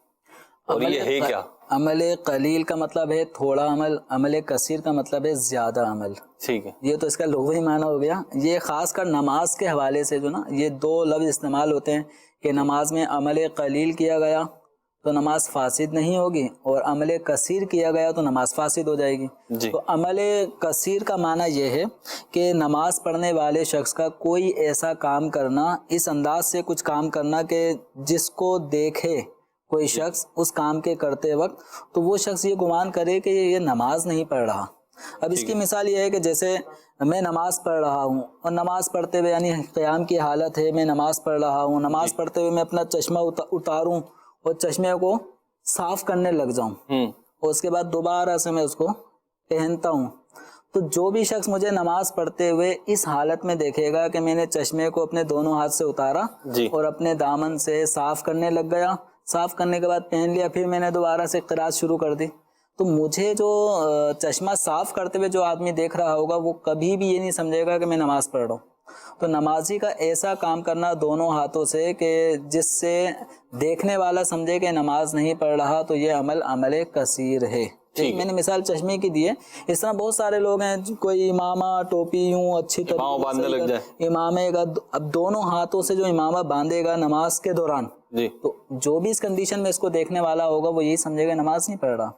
اور یہ ہے کیا؟ عمل قلیل کا مطلب ہے تھوڑا عمل، عمل کثیر کا مطلب ہے زیادہ عمل. ٹھیک ہے، یہ تو اس کا لغوی معنی ہو گیا. یہ خاص کر نماز کے حوالے سے جو نا یہ دو لفظ استعمال ہوتے ہیں کہ نماز میں عمل قلیل کیا گیا تو نماز فاسد نہیں ہوگی اور عمل کثیر کیا گیا تو نماز فاسد ہو جائے گی. تو عمل کثیر کا معنی یہ ہے کہ نماز پڑھنے والے شخص کا کوئی ایسا کام کرنا، اس انداز سے کچھ کام کرنا کہ جس کو دیکھے کوئی شخص اس کام کے کرتے وقت تو وہ شخص یہ گمان کرے کہ یہ نماز نہیں پڑھ رہا. اب اس کی مثال یہ ہے کہ جیسے میں نماز پڑھ رہا ہوں اور نماز پڑھتے ہوئے یعنی قیام کی حالت ہے، میں نماز پڑھ رہا ہوں، نماز پڑھتے ہوئے میں اپنا چشمہ اتاروں اور چشمے کو صاف کرنے لگ جاؤں اور اس کے بعد دوبارہ سے میں اس کو پہنتا ہوں. تو جو بھی شخص مجھے نماز پڑھتے ہوئے اس حالت میں دیکھے گا کہ میں نے چشمے کو اپنے دونوں ہاتھ سے اتارا اور اپنے دامن سے صاف کرنے لگ گیا، صاف کرنے کے بعد پہن لیا، پھر میں نے دوبارہ سے قرات شروع کر دی، تو مجھے جو چشمہ صاف کرتے ہوئے جو آدمی دیکھ رہا ہوگا وہ کبھی بھی یہ نہیں سمجھے گا کہ میں نماز پڑھ رہا ہوں. تو نمازی کا ایسا کام کرنا دونوں ہاتھوں سے کہ جس سے دیکھنے والا سمجھے کہ نماز نہیں پڑھ رہا تو یہ عمل کثیر ہے. میں نے مثال چشمے کی دی ہے. اس طرح بہت سارے لوگ ہیں، کوئی امامہ ٹوپی یوں اچھی طرح امامے کا، اب دونوں ہاتھوں سے جو امامہ باندھے گا نماز کے دوران تو جو بھی اس کنڈیشن میں اس کو دیکھنے والا ہوگا وہ یہی سمجھے گا نماز نہیں پڑھ رہا.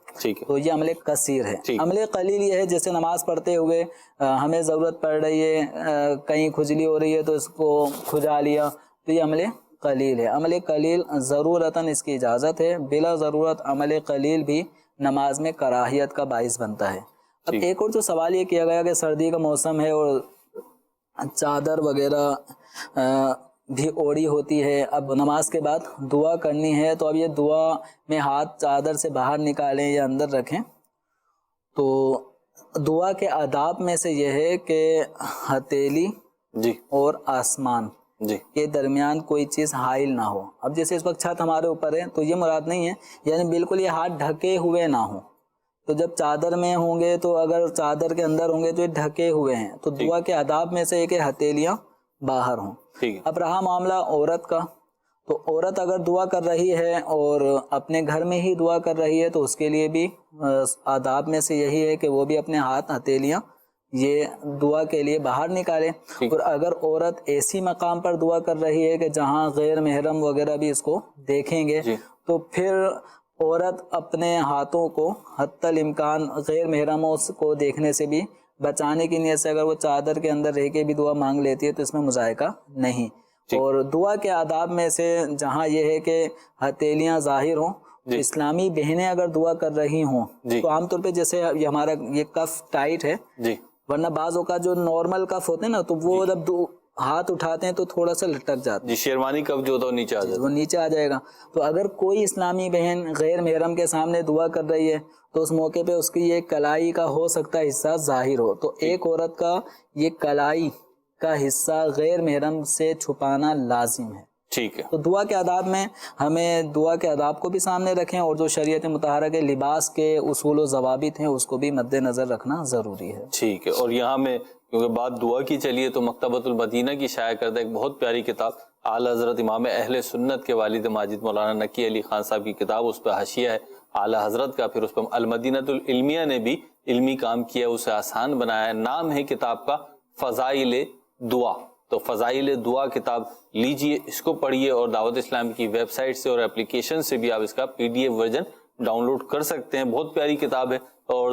تو یہ عمل کثیر ہے. عمل قلیل یہ ہے جیسے نماز پڑھتے ہوئے ہمیں ضرورت پڑ رہی ہے، کہیں کھجلی ہو رہی ہے تو اس کو کھجا لیا، تو یہ عمل قلیل ہے. عمل قلیل ضرورتاً اس کی اجازت ہے، بلا ضرورت عمل قلیل بھی نماز میں کراہیت کا باعث بنتا ہے. اب ایک اور جو سوال یہ کیا گیا کہ سردی کا موسم ہے اور چادر وغیرہ بھی اوڑی ہوتی ہے، اب نماز کے بعد دعا کرنی ہے، تو اب یہ دعا میں ہاتھ چادر سے باہر نکالیں یا اندر رکھیں. تو دعا کے آداب میں سے یہ ہے کہ ہتھیلی اور آسمان کے درمیان کوئی چیز حائل نہ ہو. اب جیسے اس وقت چھت ہمارے اوپر ہے تو یہ مراد نہیں ہے یعنی بالکل یہ ہاتھ ڈھکے ہوئے نہ ہوں. تو جب چادر میں ہوں گے تو اگر چادر کے اندر ہوں گے تو یہ ڈھکے ہوئے ہیں. تو دعا کے آداب میں سے یہ کہ ہتھیلیاں باہر ہوں. اب رہا معاملہ عورت کا، تو عورت اگر دعا کر رہی ہے اور اپنے گھر میں ہی دعا کر رہی ہے تو اس کے لیے بھی آداب میں سے یہی ہے کہ وہ بھی اپنے ہاتھ ہتھیلیاں یہ دعا کے لیے باہر نکالے. اور اگر عورت ایسی مقام پر دعا کر رہی ہے کہ جہاں غیر محرم وغیرہ بھی اس کو دیکھیں گے تو پھر عورت اپنے ہاتھوں کو حتی الامکان غیر محرموں کو دیکھنے سے بھی بچانے کی نیت سے اگر وہ چادر کے اندر رہ کے بھی دعا مانگ لیتی ہے تو اس میں مذائقہ نہیں. اور دعا کے آداب میں سے جہاں یہ ہے کہ ہتھیلیاں ظاہر ہوں، اسلامی بہنیں اگر دعا کر رہی ہوں تو عام طور پہ جیسے یہ ہمارا یہ کف ٹائٹ ہے، ورنہ بعض اوقات جو نارمل کف ہوتے ہیں نا تو وہ جب ہاتھ اٹھاتے ہیں تو تھوڑا سا لٹک جاتا ہے، شیروانی کف جو ہوتا ہے نیچے آ جاتا ہے، وہ نیچے آ جائے گا. تو اگر کوئی اسلامی بہن غیر محرم کے سامنے دعا کر رہی ہے تو اس موقع پہ اس کی یہ کلائی کا ہو سکتا ہے حصہ ظاہر ہو، تو ایک عورت کا یہ کلائی کا حصہ غیر محرم سے چھپانا لازم ہے. ٹھیک ہے. تو دعا کے آداب میں ہمیں دعا کے آداب کو بھی سامنے رکھیں اور جو شریعت مطہرہ کے لباس کے اصول و ضوابط ہیں اس کو بھی مد نظر رکھنا ضروری ہے. ٹھیک ہے. اور یہاں میں کیونکہ بات دعا کی چلیے تو مکتبۃ المدینہ کی شائع کردہ ایک بہت پیاری کتاب اعلیٰ حضرت امام اہل سنت کے والد ماجد مولانا نقی علی خان صاحب کی کتاب، اس پہ حاشیہ ہے اعلیٰ حضرت کا، پھر اس پہ المدینۃ العلمیہ نے بھی علمی کام کیا، اسے آسان بنایا ہے. نام ہے کتاب کا فضائل دعا. تو فضائل دعا کتاب لیجئے، اس کو پڑھیے اور دعوت اسلام کی ویب سائٹ سے اور اپلیکیشن سے بھی آپ اس کا PDF ورژن ڈاؤن لوڈ کر سکتے ہیں. بہت پیاری کتاب ہے اور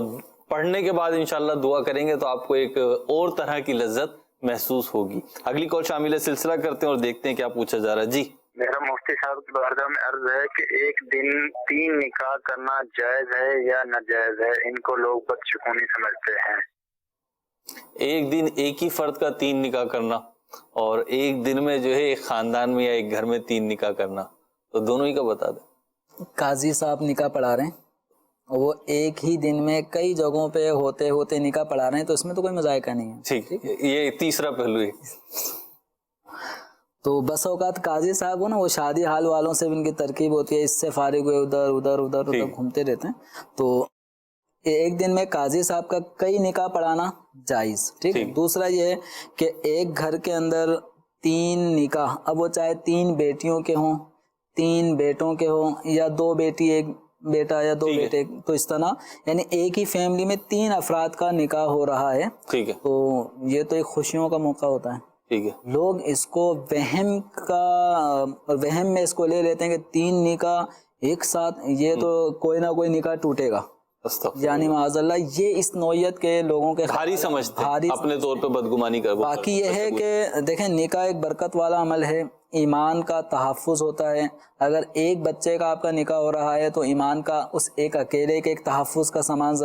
پڑھنے کے بعد انشاءاللہ دعا کریں گے تو آپ کو ایک اور طرح کی لذت محسوس ہوگی. اگلی کال شامل ہے، سلسلہ کرتے ہیں اور دیکھتے ہیں کیا پوچھا جا رہا ہے. جی میرا مفتی صاحب کی بارگاہ میں عرض ہے کہ ایک دن 3 نکاح کرنا جائز ہے یا ناجائز ہے؟ ان کو لوگ بدشگونی سمجھتے ہیں. ایک دن ایک ہی فرد کا 3 نکاح کرنا اور ایک دن میں جو ہے ایک خاندان میں یا ایک گھر میں 3 نکاح کرنا، تو دونوں ہی کا بتا دیں. قاضی صاحب نکاح پڑھا رہے ہیں، وہ ایک ہی دن میں کئی جگہوں پہ ہوتے ہوتے نکاح پڑھا رہے ہیں تو اس میں تو کوئی مذائقہ نہیں ہے. ٹھیک، یہ تیسرا پہلو ہے. تو بس اوقات قاضی صاحب ہو نا، وہ شادی حال والوں سے ان کی ترکیب ہوتی ہے، اس سے فارغ ہوئے ادھر ادھر ادھر ادھر گھومتے رہتے ہیں. تو ایک دن میں قاضی صاحب کا کئی نکاح پڑھانا جائز. ٹھیک ہے. دوسرا یہ ہے کہ ایک گھر کے اندر 3 نکاح، اب وہ چاہے 3 بیٹیوں کے ہوں، 3 بیٹوں کے ہوں، یا 2 بیٹی 1 بیٹا یا 2 بیٹے، تو اس طرح یعنی ایک ہی فیملی میں 3 افراد کا نکاح ہو رہا ہے، ٹھیک ہے، تو یہ تو ایک خوشیوں کا موقع ہوتا ہے. ٹھیک ہے. لوگ اس کو وہم میں اس کو لے لیتے ہیں کہ 3 نکاح ایک ساتھ، یہ تو کوئی نہ کوئی نکاح ٹوٹے گا، یعنی معاذ اللہ یہ اس نوعیت کے لوگوں کے بھاری سمجھتے ہیں، اپنے طور پہ بدگمانی کر. باقی یہ ہے کہ دیکھیں نکاح ایک برکت والا عمل ہے، ایمان کا تحفظ ہوتا ہے. اگر ایک بچے کا آپ کا نکاح ہو رہا ہے تو ایمان کا اس ایک اکیلے کے ایک تحفظ کا سامان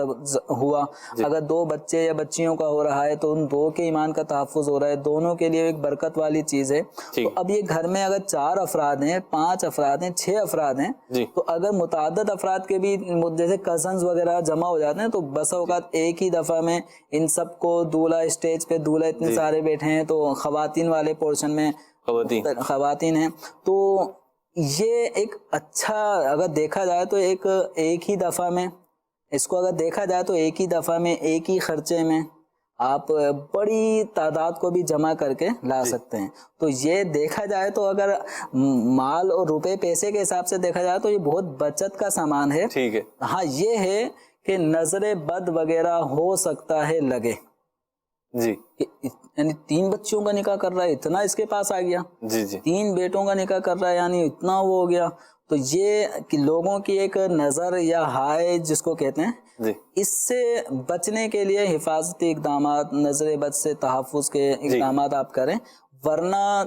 ہوا. اگر 2 بچے یا بچیوں کا ہو رہا ہے تو ان 2 کے ایمان کا تحفظ ہو رہا ہے، دونوں کے لیے ایک برکت والی چیز ہے. تو اب یہ گھر میں اگر 4 افراد ہیں، 5 افراد ہیں، 6 افراد ہیں، تو اگر متعدد افراد کے بھی جیسے کزنز وغیرہ جمع ہو جاتے ہیں تو بسا اوقات ایک ہی دفعہ میں ان سب کو دولہا اسٹیج پہ، دولہا اتنے سارے بیٹھے ہیں تو خواتین والے پورشن میں خواتین ہیں، تو یہ ایک اچھا اگر دیکھا جائے تو ایک ہی دفعہ میں اس کو اگر دیکھا جائے تو ایک ہی دفعہ میں ایک ہی خرچے میں آپ بڑی تعداد کو بھی جمع کر کے لا سکتے ہیں. تو یہ دیکھا جائے تو اگر مال اور روپے پیسے کے حساب سے دیکھا جائے تو یہ بہت بچت کا سامان ہے. ٹھیک ہے. ہاں یہ ہے کہ نظر بد وغیرہ ہو سکتا ہے لگے، جی یعنی 3 بچوں کا نکاح کر رہا ہے، اتنا اس کے پاس آ گیا، جی جی 3 بیٹوں کا نکاح کر رہا ہے یعنی اتنا وہ ہو گیا. تو یہ کہ لوگوں کی ایک نظر یا ہائے جس کو کہتے ہیں، اس سے بچنے کے لیے حفاظتی اقدامات، نظر بد سے تحفظ کے اقدامات آپ کریں. ورنہ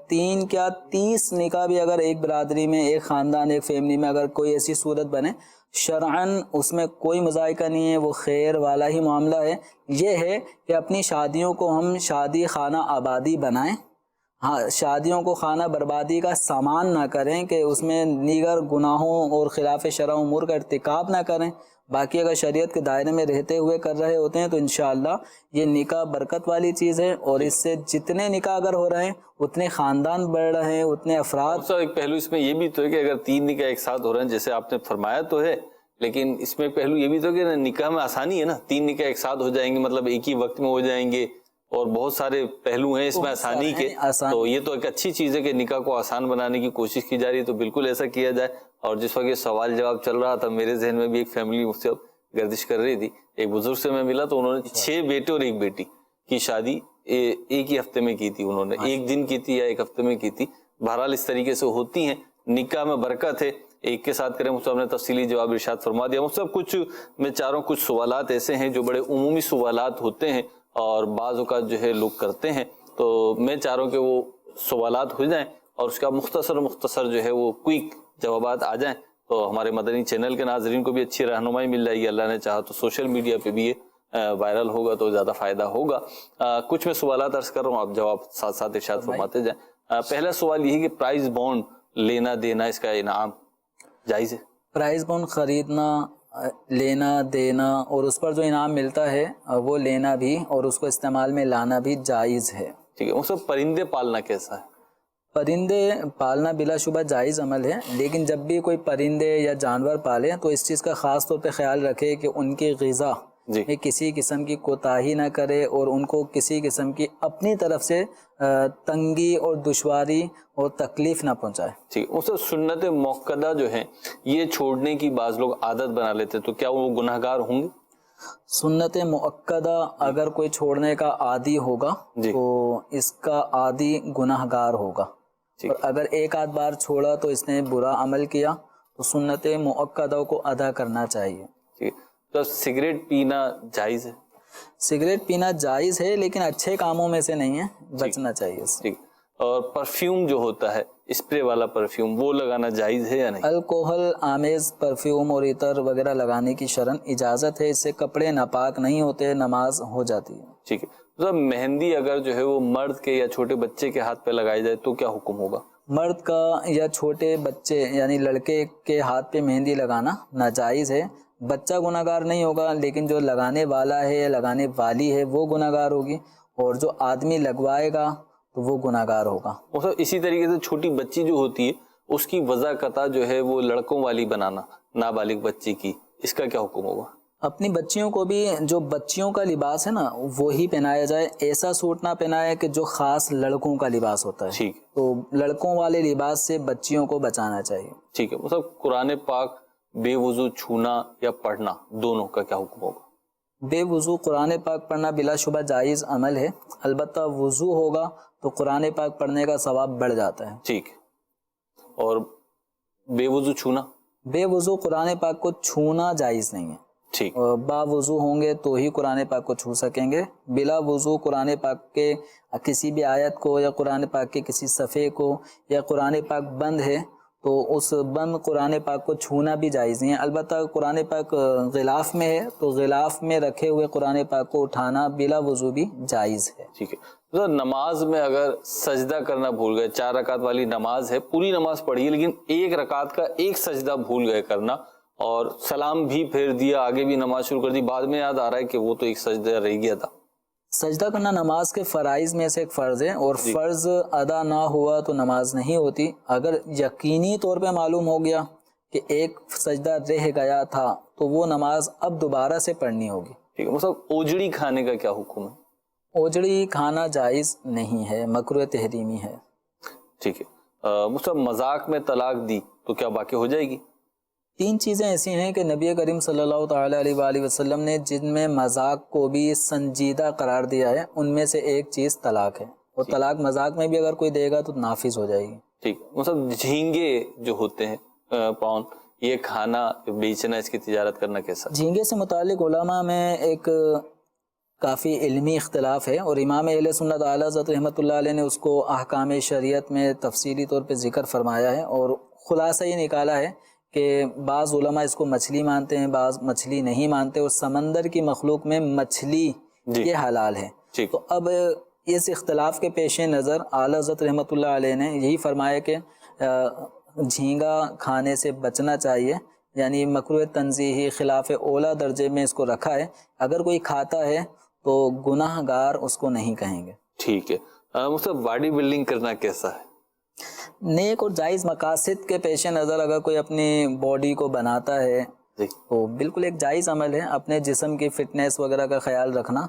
3 کیا 30 نکاح بھی اگر ایک برادری میں، ایک خاندان، ایک فیملی میں اگر کوئی ایسی صورت بنے، شرعاً اس میں کوئی مذائقہ نہیں ہے، وہ خیر والا ہی معاملہ ہے. یہ ہے کہ اپنی شادیوں کو ہم شادی خانہ آبادی بنائیں، ہاں شادیوں کو خانہ بربادی کا سامان نہ کریں کہ اس میں دیگر گناہوں اور خلاف شرع امور کا ارتکاب نہ کریں. باقی اگر شریعت کے دائرے میں رہتے ہوئے کر رہے ہوتے ہیں تو انشاءاللہ یہ نکاح برکت والی چیز ہے، اور اس سے جتنے نکاح اگر ہو رہے ہیں اتنے خاندان بڑھ رہے ہیں، اتنے افراد. ایک پہلو اس میں یہ بھی تو ہے کہ اگر 3 نکاح ایک ساتھ ہو رہے ہیں جیسے آپ نے فرمایا تو ہے، لیکن اس میں پہلو یہ بھی تو کہ نکاح میں آسانی ہے نا، 3 نکاح ایک ساتھ ہو جائیں گے، مطلب ایک ہی وقت میں ہو جائیں گے، اور بہت سارے پہلو ہیں اس میں آسانی کے. تو یہ تو ایک اچھی چیز ہے کہ نکاح کو آسان بنانے کی کوشش کی جا رہی ہے، تو بالکل ایسا کیا جائے. اور جس وقت یہ سوال جواب چل رہا تھا میرے ذہن میں بھی ایک فیملی مجھ سے گردش کر رہی تھی. ایک بزرگ سے میں ملا تو انہوں نے 6 بیٹے اور 1 بیٹی کی شادی ایک ہی ہفتے میں کی تھی. انہوں نے ایک دن کی تھی یا ایک ہفتے میں کی تھی. بہرحال اس طریقے سے ہوتی ہیں، نکاح میں برکت ہے. ایک کے ساتھ کریں. مصطفیٰ نے تفصیلی جواب ارشاد فرما دیا. مصطفیٰ کچھ میں چاروں کچھ سوالات ایسے ہیں جو بڑے عمومی سوالات ہوتے ہیں اور بعض اوقات جو ہے لوگ کرتے ہیں، تو میں چاہ رہا ہوں کہ وہ سوالات ہو جائیں اور اس کا مختصر جو ہے وہ کوئک جوابات آ جائیں، تو ہمارے مدنی چینل کے ناظرین کو بھی اچھی رہنمائی مل جائے گی. اللہ نے چاہا تو سوشل میڈیا پہ بھی یہ وائرل ہوگا تو زیادہ فائدہ ہوگا. کچھ میں سوالات عرض کر رہا ہوں، آپ جواب ساتھ ساتھ ارشاد فرماتے جائیں. پہلا سوال یہ ہے کہ پرائز بانڈ لینا دینا، اس کا انعام جائز ہے؟ پرائز بانڈ خریدنا، لینا دینا اور اس پر جو انعام ملتا ہے وہ لینا بھی اور اس کو استعمال میں لانا بھی جائز ہے. ٹھیک ہے. اس میں پرندے پالنا کیسا ہے؟ پرندے پالنا بلا شبہ جائز عمل ہے، لیکن جب بھی کوئی پرندے یا جانور پالے تو اس چیز کا خاص طور پہ خیال رکھے کہ ان کی غذا میں کسی قسم کی کوتاہی نہ کرے اور ان کو کسی قسم کی اپنی طرف سے تنگی اور دشواری اور تکلیف نہ پہنچائے. ٹھیک. اس سے سنت موقدہ جو ہیں یہ چھوڑنے کی بعض لوگ عادت بنا لیتے، تو کیا وہ گناہ گار ہوں گے؟ سنت مؤکدہ اگر کوئی چھوڑنے کا عادی ہوگا تو اس کا عادی گناہ گار ہوگا، اور اگر ایک آدھ بار چھوڑا تو اس نے برا عمل کیا تو سنت مؤکدہ کو ادا کرنا چاہیے. تو سگریٹ پینا جائز ہے؟ سگریٹ پینا جائز ہے لیکن اچھے کاموں میں سے نہیں ہے، بچنا چاہیے. ٹھیک. اور پرفیوم جو ہوتا ہے اسپرے والا پرفیوم وہ لگانا جائز ہے یا نہیں؟ الکوہل آمیز پرفیوم اور عطر وغیرہ لگانے کی شرعاً اجازت ہے، اس سے کپڑے ناپاک نہیں ہوتے، نماز ہو جاتی ہے. ٹھیک ہے. مہندی اگر جو ہے وہ مرد کے یا چھوٹے بچے کے ہاتھ پہ لگائی جائے تو کیا حکم ہوگا؟ مرد کا یا چھوٹے بچے یعنی لڑکے کے ہاتھ پہ مہندی لگانا ناجائز ہے. بچہ گناہ گار نہیں ہوگا، لیکن جو لگانے والا ہے یا لگانے والی ہے وہ گناہ گار ہوگی، اور جو آدمی لگوائے گا تو وہ گناہ گار ہوگا. اسی طریقے سے چھوٹی بچی جو ہوتی ہے اس کی وضع قطع جو ہے وہ لڑکوں والی بنانا نابالغ بچی کی، اس کا کیا حکم ہوگا؟ اپنی بچیوں کو بھی جو بچیوں کا لباس ہے نا وہی پہنایا جائے، ایسا سوٹ نہ پہنائے کہ جو خاص لڑکوں کا لباس ہوتا ہے، ٹھیک، تو لڑکوں والے لباس سے بچیوں کو بچانا چاہیے. ٹھیک ہے. مطلب قرآن پاک بے وضو چھونا یا پڑھنا دونوں کا کیا حکم ہوگا؟ بے وضو قرآن پاک پڑھنا بلا شبہ جائز عمل ہے، البتہ وضو ہوگا تو قرآن پاک پڑھنے کا ثواب بڑھ جاتا ہے. ٹھیک. اور بے وضو چھونا؟ بے وضو قرآن پاک کو چھونا جائز نہیں ہے. ٹھیک. با وضو ہوں گے تو ہی قرآن پاک کو چھو سکیں گے. بلا وضو قرآن پاک کے کسی بھی آیت کو یا قرآن پاک کے کسی صفحے کو یا قرآن پاک بند ہے تو اس بند قرآن پاک کو چھونا بھی جائز نہیں ہے. البتہ قرآن پاک غلاف میں ہے تو غلاف میں رکھے ہوئے قرآن پاک کو اٹھانا بلا وضو بھی جائز ہے. ٹھیک ہے. نماز میں اگر سجدہ کرنا بھول گئے، 4 رکعت والی نماز ہے، پوری نماز پڑھی ہے لیکن 1 رکعت کا 1 سجدہ بھول گئے کرنا اور سلام بھی پھیر دیا، آگے بھی نماز شروع کر دی، بعد میں یاد آ رہا ہے کہ وہ تو 1 سجدہ رہ گیا تھا. سجدہ کرنا نماز کے فرائض میں سے ایک فرض ہے اور فرض ادا نہ ہوا تو نماز نہیں ہوتی. اگر یقینی طور پہ معلوم ہو گیا کہ ایک سجدہ رہ گیا تھا تو وہ نماز اب دوبارہ سے پڑھنی ہوگی. ٹھیک ہے. مطلب اوجڑی کھانے کا کیا حکم ہے؟ اوجڑی کھانا جائز نہیں ہے، مکروہ تحریمی ہے. ٹھیک ہے. مطلب مذاق میں طلاق دی تو کیا باقی ہو جائے گی؟ 3 چیزیں ایسی ہیں کہ نبی کریم صلی اللہ تعالیٰ علیہ وآلہ وسلم نے جن میں مذاق کو بھی سنجیدہ قرار دیا ہے، ان میں سے ایک چیز طلاق ہے، اور طلاق مذاق میں بھی اگر کوئی دے گا تو نافذ ہو جائے گی. ٹھیک. مطلب جھینگے جو ہوتے ہیں پاؤن، یہ کھانا بیچنا، اس کی تجارت کرنا کیسا؟ جھینگے سے متعلق علماء میں ایک کافی علمی اختلاف ہے اور امام اہل سنت اعلیٰ حضرت رحمۃ اللہ علیہ نے اس کو احکام شریعت میں تفصیلی طور پہ ذکر فرمایا ہے، اور خلاصہ یہ نکالا ہے کہ بعض علماء اس کو مچھلی مانتے ہیں، بعض مچھلی نہیں مانتے، اور سمندر کی مخلوق میں مچھلی یہ حلال ہے. تو اب اس اختلاف کے پیش نظر اعلیٰ حضرت رحمۃ اللہ علیہ نے یہی فرمایا کہ جھینگا کھانے سے بچنا چاہیے، یعنی مکروہ تنزیہی خلاف اولا درجے میں اس کو رکھا ہے. اگر کوئی کھاتا ہے تو گناہ گار اس کو نہیں کہیں گے. ٹھیک ہے. مطلب باڈی بلڈنگ کرنا کیسا ہے؟ نیک اور جائز مقاصد کے پیش نظر اگر کوئی اپنی باڈی کو بناتا ہے تو بالکل ایک جائز عمل ہے. اپنے جسم کی فٹنس وغیرہ کا خیال رکھنا.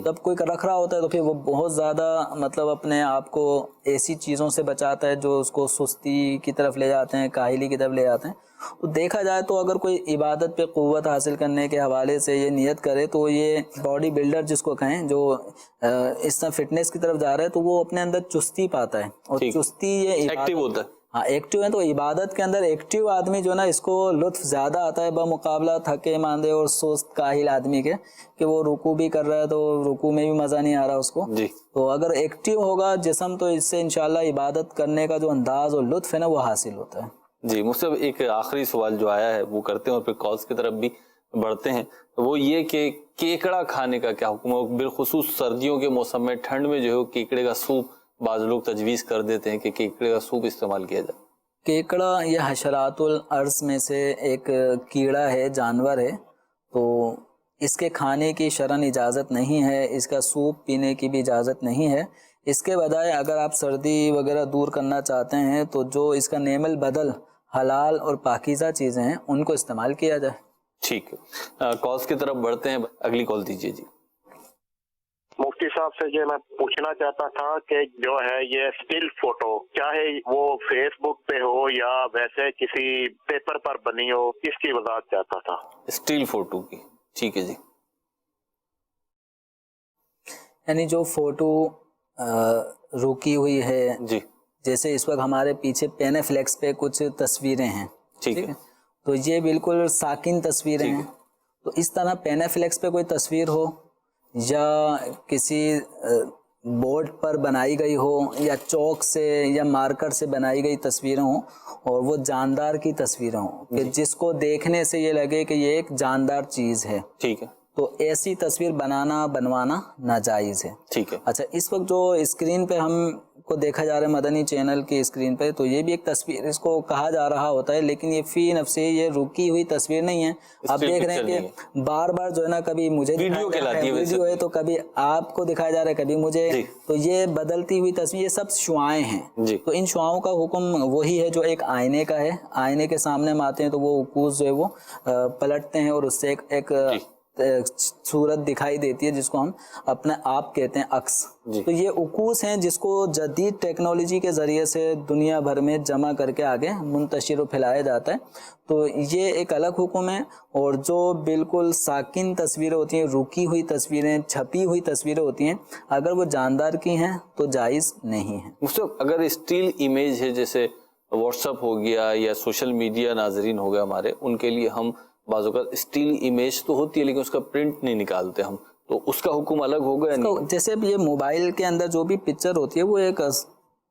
جب کوئی رکھ رہا ہوتا ہے تو پھر وہ بہت زیادہ مطلب اپنے آپ کو ایسی چیزوں سے بچاتا ہے جو اس کو سستی کی طرف لے جاتے ہیں، کاہلی کی طرف لے جاتے ہیں. تو دیکھا جائے تو اگر کوئی عبادت پہ قوت حاصل کرنے کے حوالے سے یہ نیت کرے تو یہ باڈی بلڈر جس کو کہیں، جو اس طرح فٹنس کی طرف جا رہا ہے تو وہ اپنے اندر چستی پاتا ہے، اور چستی یہ ایکٹیو ہوتا ہے. ہاں ایکٹیو ہے. تو عبادت کے اندر ایکٹیو آدمی جو نا اس کو لطف زیادہ آتا ہے بمقابلہ تھکے ماندے اور سست کاہل آدمی کے، کہ وہ رکوع بھی کر رہا ہے تو رکوع میں بھی مزہ نہیں آ رہا اس کو. تو اگر ایکٹیو ہوگا جسم تو اس سے انشاءاللہ عبادت کرنے کا جو انداز اور لطف ہے نا وہ حاصل ہوتا ہے. جی مجھ سے ایک آخری سوال جو آیا ہے وہ کرتے ہیں اور پھر کالز کی طرف بھی بڑھتے ہیں. وہ یہ کہ کیکڑا کھانے کا کیا حکم ہے؟ بالخصوص سردیوں کے موسم میں، ٹھنڈ میں جو ہے کیکڑے کا سوپ بعض لوگ تجویز کر دیتے ہیں کہ کیکڑے کا سوپ استعمال کیا جائے. کیکڑا یہ حشرات الارض میں سے ایک کیڑا ہے، جانور ہے، تو اس کے کھانے کی شرعاً اجازت نہیں ہے، اس کا سوپ پینے کی بھی اجازت نہیں ہے. اس کے بجائے اگر آپ سردی وغیرہ دور کرنا چاہتے ہیں تو جو اس کا نعم البدل حلال اور پاکیزہ چیزیں ہیں ان کو استعمال کیا جائے. ٹھیک ہے. کالز کی طرف بڑھتے ہیں. اگلی کال دیجیے. جی مفتی صاحب سے یہ میں پوچھنا چاہتا تھا کہ جو ہے یہ اسٹل فوٹو چاہے وہ فیس بک پہ ہو یا ویسے کسی پیپر پر بنی ہو، اس کی وضاحت چاہتا تھا. اسٹل فوٹو کی. ٹھیک ہے جی. یعنی جو فوٹو رکی ہوئی ہے، جی جیسے اس وقت ہمارے پیچھے پین فلیکس پہ کچھ تصویریں ہیں، ٹھیک ہے، تو یہ بالکل ساکن تصویریں ہیں. تو اس طرح پین فلیکس پہ کوئی تصویر ہو یا کسی بورڈ پر بنائی گئی ہو یا چوک سے یا مارکر سے بنائی گئی تصویریں ہوں اور وہ جاندار کی تصویریں ہوں کہ جس کو دیکھنے سے یہ لگے کہ یہ ایک جاندار چیز ہے، ٹھیک ہے، تو ایسی تصویر بنوانا ناجائز ہے. ٹھیک ہے. اچھا اس وقت جو اسکرین پہ ہم کو دیکھا جا رہا ہے مدنی چینل کی اسکرین پہ، تو یہ بھی ایک تصویر اس کو کہا جا رہا ہوتا ہے، لیکن یہ فی نفسی یہ رکی ہوئی تصویر نہیں ہے. آپ دیکھ رہے ہیں کہ بار بار جو ہے نا کبھی مجھے ویڈیو ہے تو کبھی آپ کو دکھایا جا رہا ہے، کبھی مجھے، تو یہ بدلتی ہوئی تصویر، یہ سب شعائیں ہیں. تو ان شعاؤں کا حکم وہی ہے جو ایک آئینے کا ہے. آئینے کے سامنے ہم آتے ہیں تو وہ عکوس جو ہے وہ پلٹتے ہیں اور اس سے ایک صورت دکھائی دیتی ہے جس کو ہم اپنے آپ کہتے ہیں عکس. تو یہ عکوس ہیں جس کو جدید ٹیکنالوجی کے ذریعے سے دنیا بھر میں جمع کر کے آگے منتشر و پھیلایا جاتا ہے. تو یہ ایک الگ حکم ہے. اور جو بالکل ساکن تصویریں ہوتی ہیں, رکی ہوئی تصویریں, چھپی ہوئی تصویریں ہوتی ہیں, اگر وہ جاندار کی ہیں تو جائز نہیں ہے. اگر اسٹیل امیج ہے جیسے واٹس ایپ ہو گیا یا سوشل میڈیا ناظرین ہو گیا ہمارے, ان کے لیے ہم بعض اوقات اسٹیل امیج تو ہوتی ہے لیکن اس کا پرنٹ نہیں نکالتے ہم, تو اس کا حکم الگ ہوگا. جیسے یہ موبائل کے اندر جو بھی پکچر ہوتی ہے وہ ایک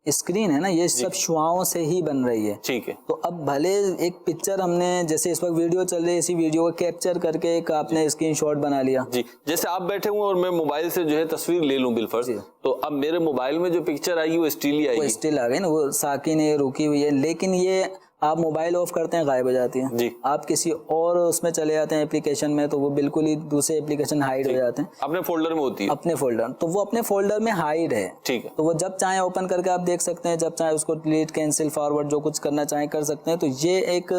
اسکرین ہے نا, یہ سب شعاؤں سے ہی بن رہی ہے. ٹھیک ہے. تو اب بھلے ایک پکچر ہم نے, جیسے اس وقت ویڈیو چل رہی ہے, اسی ویڈیو کو کیپچر کر کے ایک آپ نے اسکرین شاٹ بنا لیا. جی, جیسے آپ بیٹھے ہوئے اور میں موبائل سے جو ہے تصویر لے لوں بالفرض, تو اب میرے موبائل میں جو پکچر آئی وہ اسٹیل ہی آئی, وہ اسٹیل آ گئی نا, وہ ساکن ہے, رکی ہوئی ہے. لیکن یہ آپ موبائل آف کرتے ہیں غائب ہو جاتی ہے. جی. آپ کسی اور اس میں چلے جاتے ہیں اپلیکیشن میں, تو وہ بالکل ہی دوسرے اپلیکیشن ہائیڈ ہو جاتے ہیں. اپنے فولڈر میں ہوتی ہے, اپنے فولڈر, تو وہ اپنے فولڈر میں ہائیڈ ہے. ٹھیک ہے. تو وہ جب چاہیں اوپن کر کے آپ دیکھ سکتے ہیں, جب چاہیں اس کو ڈیلیٹ, کینسل, فارورڈ جو کچھ کرنا چاہیں کر سکتے ہیں. تو یہ ایک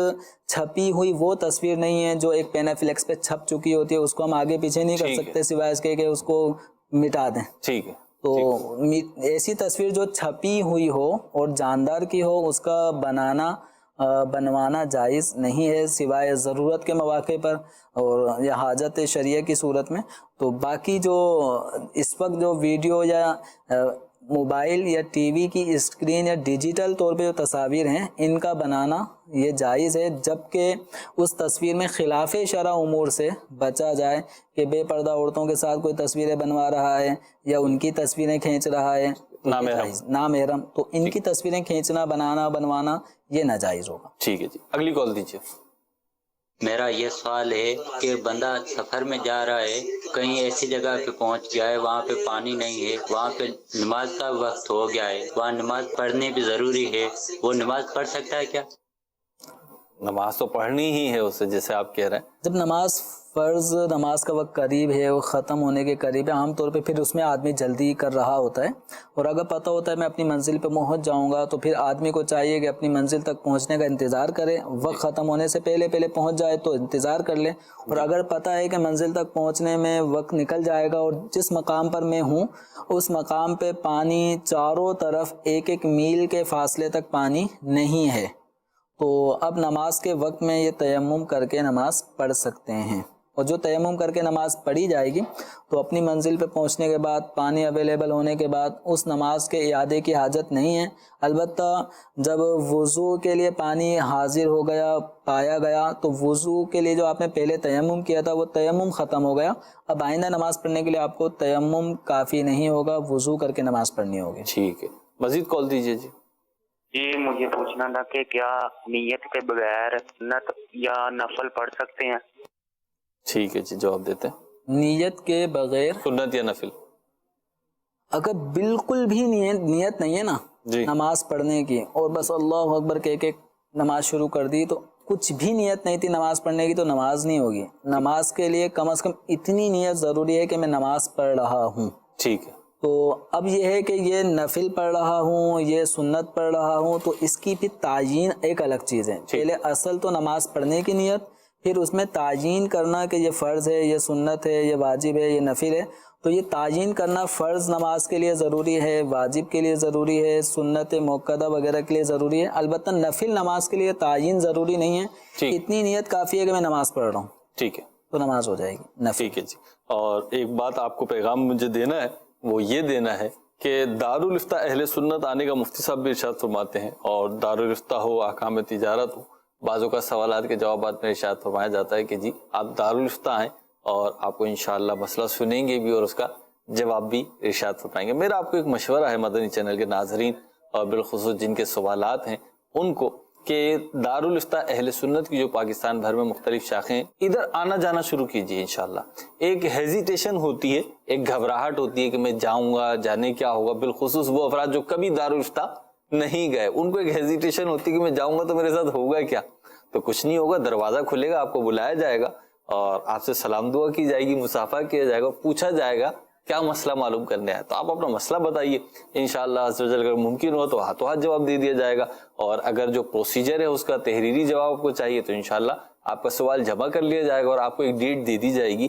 چھپی ہوئی وہ تصویر نہیں ہے جو ایک پینافلیکس پہ چھپ چکی ہوتی ہے, اس کو ہم آگے پیچھے نہیں کر سکتے سوائے اس کے کہ اس کو مٹا دیں. ٹھیک ہے. تو ایسی تصویر جو چھپی ہوئی ہو اور جاندار کی ہو, اس کا بنوانا جائز نہیں ہے سوائے ضرورت کے مواقع پر اور یا حاجت شرعیہ کی صورت میں. تو باقی جو اس وقت جو ویڈیو یا موبائل یا ٹی وی کی اسکرین یا ڈیجیٹل طور پہ جو تصاویر ہیں, ان کا بنانا یہ جائز ہے, جبکہ اس تصویر میں خلاف شرع امور سے بچا جائے کہ بے پردہ عورتوں کے ساتھ کوئی تصویریں بنوا رہا ہے یا ان کی تصویریں کھینچ رہا ہے نامحرم, تو ان کی تصویریں کھینچنا, بنانا, بنوانا یہ ناجائز ہوگا. ٹھیک ہے جی, اگلی کال دیجیے. میرا یہ سوال ہے کہ بندہ سفر میں جا رہا ہے, کہیں ایسی جگہ پہ پہنچ گیا ہے وہاں پہ پانی نہیں ہے, وہاں پہ نماز کا وقت ہو گیا ہے, وہاں نماز پڑھنی بھی ضروری ہے, وہ نماز پڑھ سکتا ہے کیا؟ نماز تو پڑھنی ہی ہے اسے, جیسے آپ کہہ رہے ہیں. جب نماز فرض, نماز کا وقت قریب ہے, وہ ختم ہونے کے قریب ہے, عام طور پہ پھر اس میں آدمی جلدی کر رہا ہوتا ہے, اور اگر پتہ ہوتا ہے میں اپنی منزل پہ پہنچ جاؤں گا, تو پھر آدمی کو چاہیے کہ اپنی منزل تک پہنچنے کا انتظار کرے, وقت ختم ہونے سے پہلے پہنچ جائے تو انتظار کر لے. اور اگر پتہ ہے کہ منزل تک پہنچنے میں وقت نکل جائے گا اور جس مقام پر میں ہوں اس مقام پہ پانی چاروں طرف 1-1 میل کے فاصلے تک پانی نہیں ہے, تو اب نماز کے وقت میں یہ تیمم کر کے نماز پڑھ سکتے ہیں. اور جو تیمم کر کے نماز پڑھی جائے گی تو اپنی منزل پہ پہنچنے کے بعد, پانی اویلیبل ہونے کے بعد, اس نماز کے اعادے کی حاجت نہیں ہے. البتہ جب وضو کے لیے پانی حاضر ہو گیا, پایا گیا, تو وضو کے لیے جو آپ نے پہلے تیمم کیا تھا وہ تیمم ختم ہو گیا. اب آئندہ نماز پڑھنے کے لیے آپ کو تیمم کافی نہیں ہوگا, وضو کر کے نماز پڑھنی ہوگی. ٹھیک ہے, مزید کال دیجیے جی. جی مجھے پوچھنا تھا کہ کیا نیت کے بغیر سنت یا نفل پڑھ سکتے ہیں؟ ٹھیک ہے جی, جواب دیتے ہیں. نیت کے بغیر سنت یا نفل, اگر بالکل بھی نیت نہیں ہے نا نماز پڑھنے کی, اور بس اللہ اکبر کہہ کے نماز شروع کر دی, تو کچھ بھی نیت نہیں تھی نماز پڑھنے کی, تو نماز نہیں ہوگی. نماز کے لیے کم از کم اتنی نیت ضروری ہے کہ میں نماز پڑھ رہا ہوں. ٹھیک ہے. تو اب یہ ہے کہ یہ نفل پڑھ رہا ہوں, یہ سنت پڑھ رہا ہوں, تو اس کی پھر تعیین ایک الگ چیز ہے. پہلے اصل تو نماز پڑھنے کی نیت, پھر اس میں تعیین کرنا کہ یہ فرض ہے, یہ سنت ہے, یہ واجب ہے, یہ نفل ہے. تو یہ تعیین کرنا فرض نماز کے لیے ضروری ہے, واجب کے لیے ضروری ہے, سنت موقدہ وغیرہ کے لیے ضروری ہے. البتہ نفل نماز کے لیے تعیین ضروری نہیں ہے. اتنی نیت کافی ہے کہ میں نماز پڑھ رہا ہوں, ٹھیک ہے, تو نماز ہو جائے گی نفل. ٹھیک ہے جی. اور ایک بات آپ کو پیغام مجھے دینا ہے, وہ یہ دینا ہے کہ دارالفتہ اہل سنت آنے کا مفتی صاحب بھی ارشاد فرماتے ہیں, اور دارالفتہ ہو, احکام تجارت ہو, بعضوں کا سوالات کے جوابات میں ارشاد فرمایا جاتا ہے کہ جی آپ دارالفتہ آئیں اور آپ کو انشاءاللہ مسئلہ سنیں گے بھی اور اس کا جواب بھی ارشاد فرمائیں گے. میرا آپ کو ایک مشورہ ہے مدنی چینل کے ناظرین اور بالخصوص جن کے سوالات ہیں ان کو, کہ دارالفتہ اہل سنت کی جو پاکستان بھر میں مختلف شاخیں ہیں, ادھر آنا جانا شروع کیجیے انشاءاللہ. ایک ہیزیٹیشن ہوتی ہے, ایک گھبراہٹ ہوتی ہے کہ میں جاؤں گا, جانے کیا ہوگا, بالخصوص وہ افراد جو کبھی دارالفتہ نہیں گئے, ان کو ایک ہیزیٹیشن ہوتی ہے کہ میں جاؤں گا تو میرے ساتھ ہوگا کیا. تو کچھ نہیں ہوگا, دروازہ کھلے گا, آپ کو بلایا جائے گا اور آپ سے سلام دعا کی جائے گی, مصافحہ کیا جائے گا, پوچھا جائے گا کیا مسئلہ معلوم کرنے ہے, تو آپ اپنا مسئلہ بتائیے. انشاءاللہ عز و جل اگر ممکن ہو تو ہاتھوں ہاتھ جواب دے دیا جائے گا, اور اگر جو پروسیجر ہے اس کا تحریری جواب آپ کو چاہیے تو انشاءاللہ آپ کا سوال جمع کر لیا جائے گا اور آپ کو ایک ڈیٹ دے دی جائے گی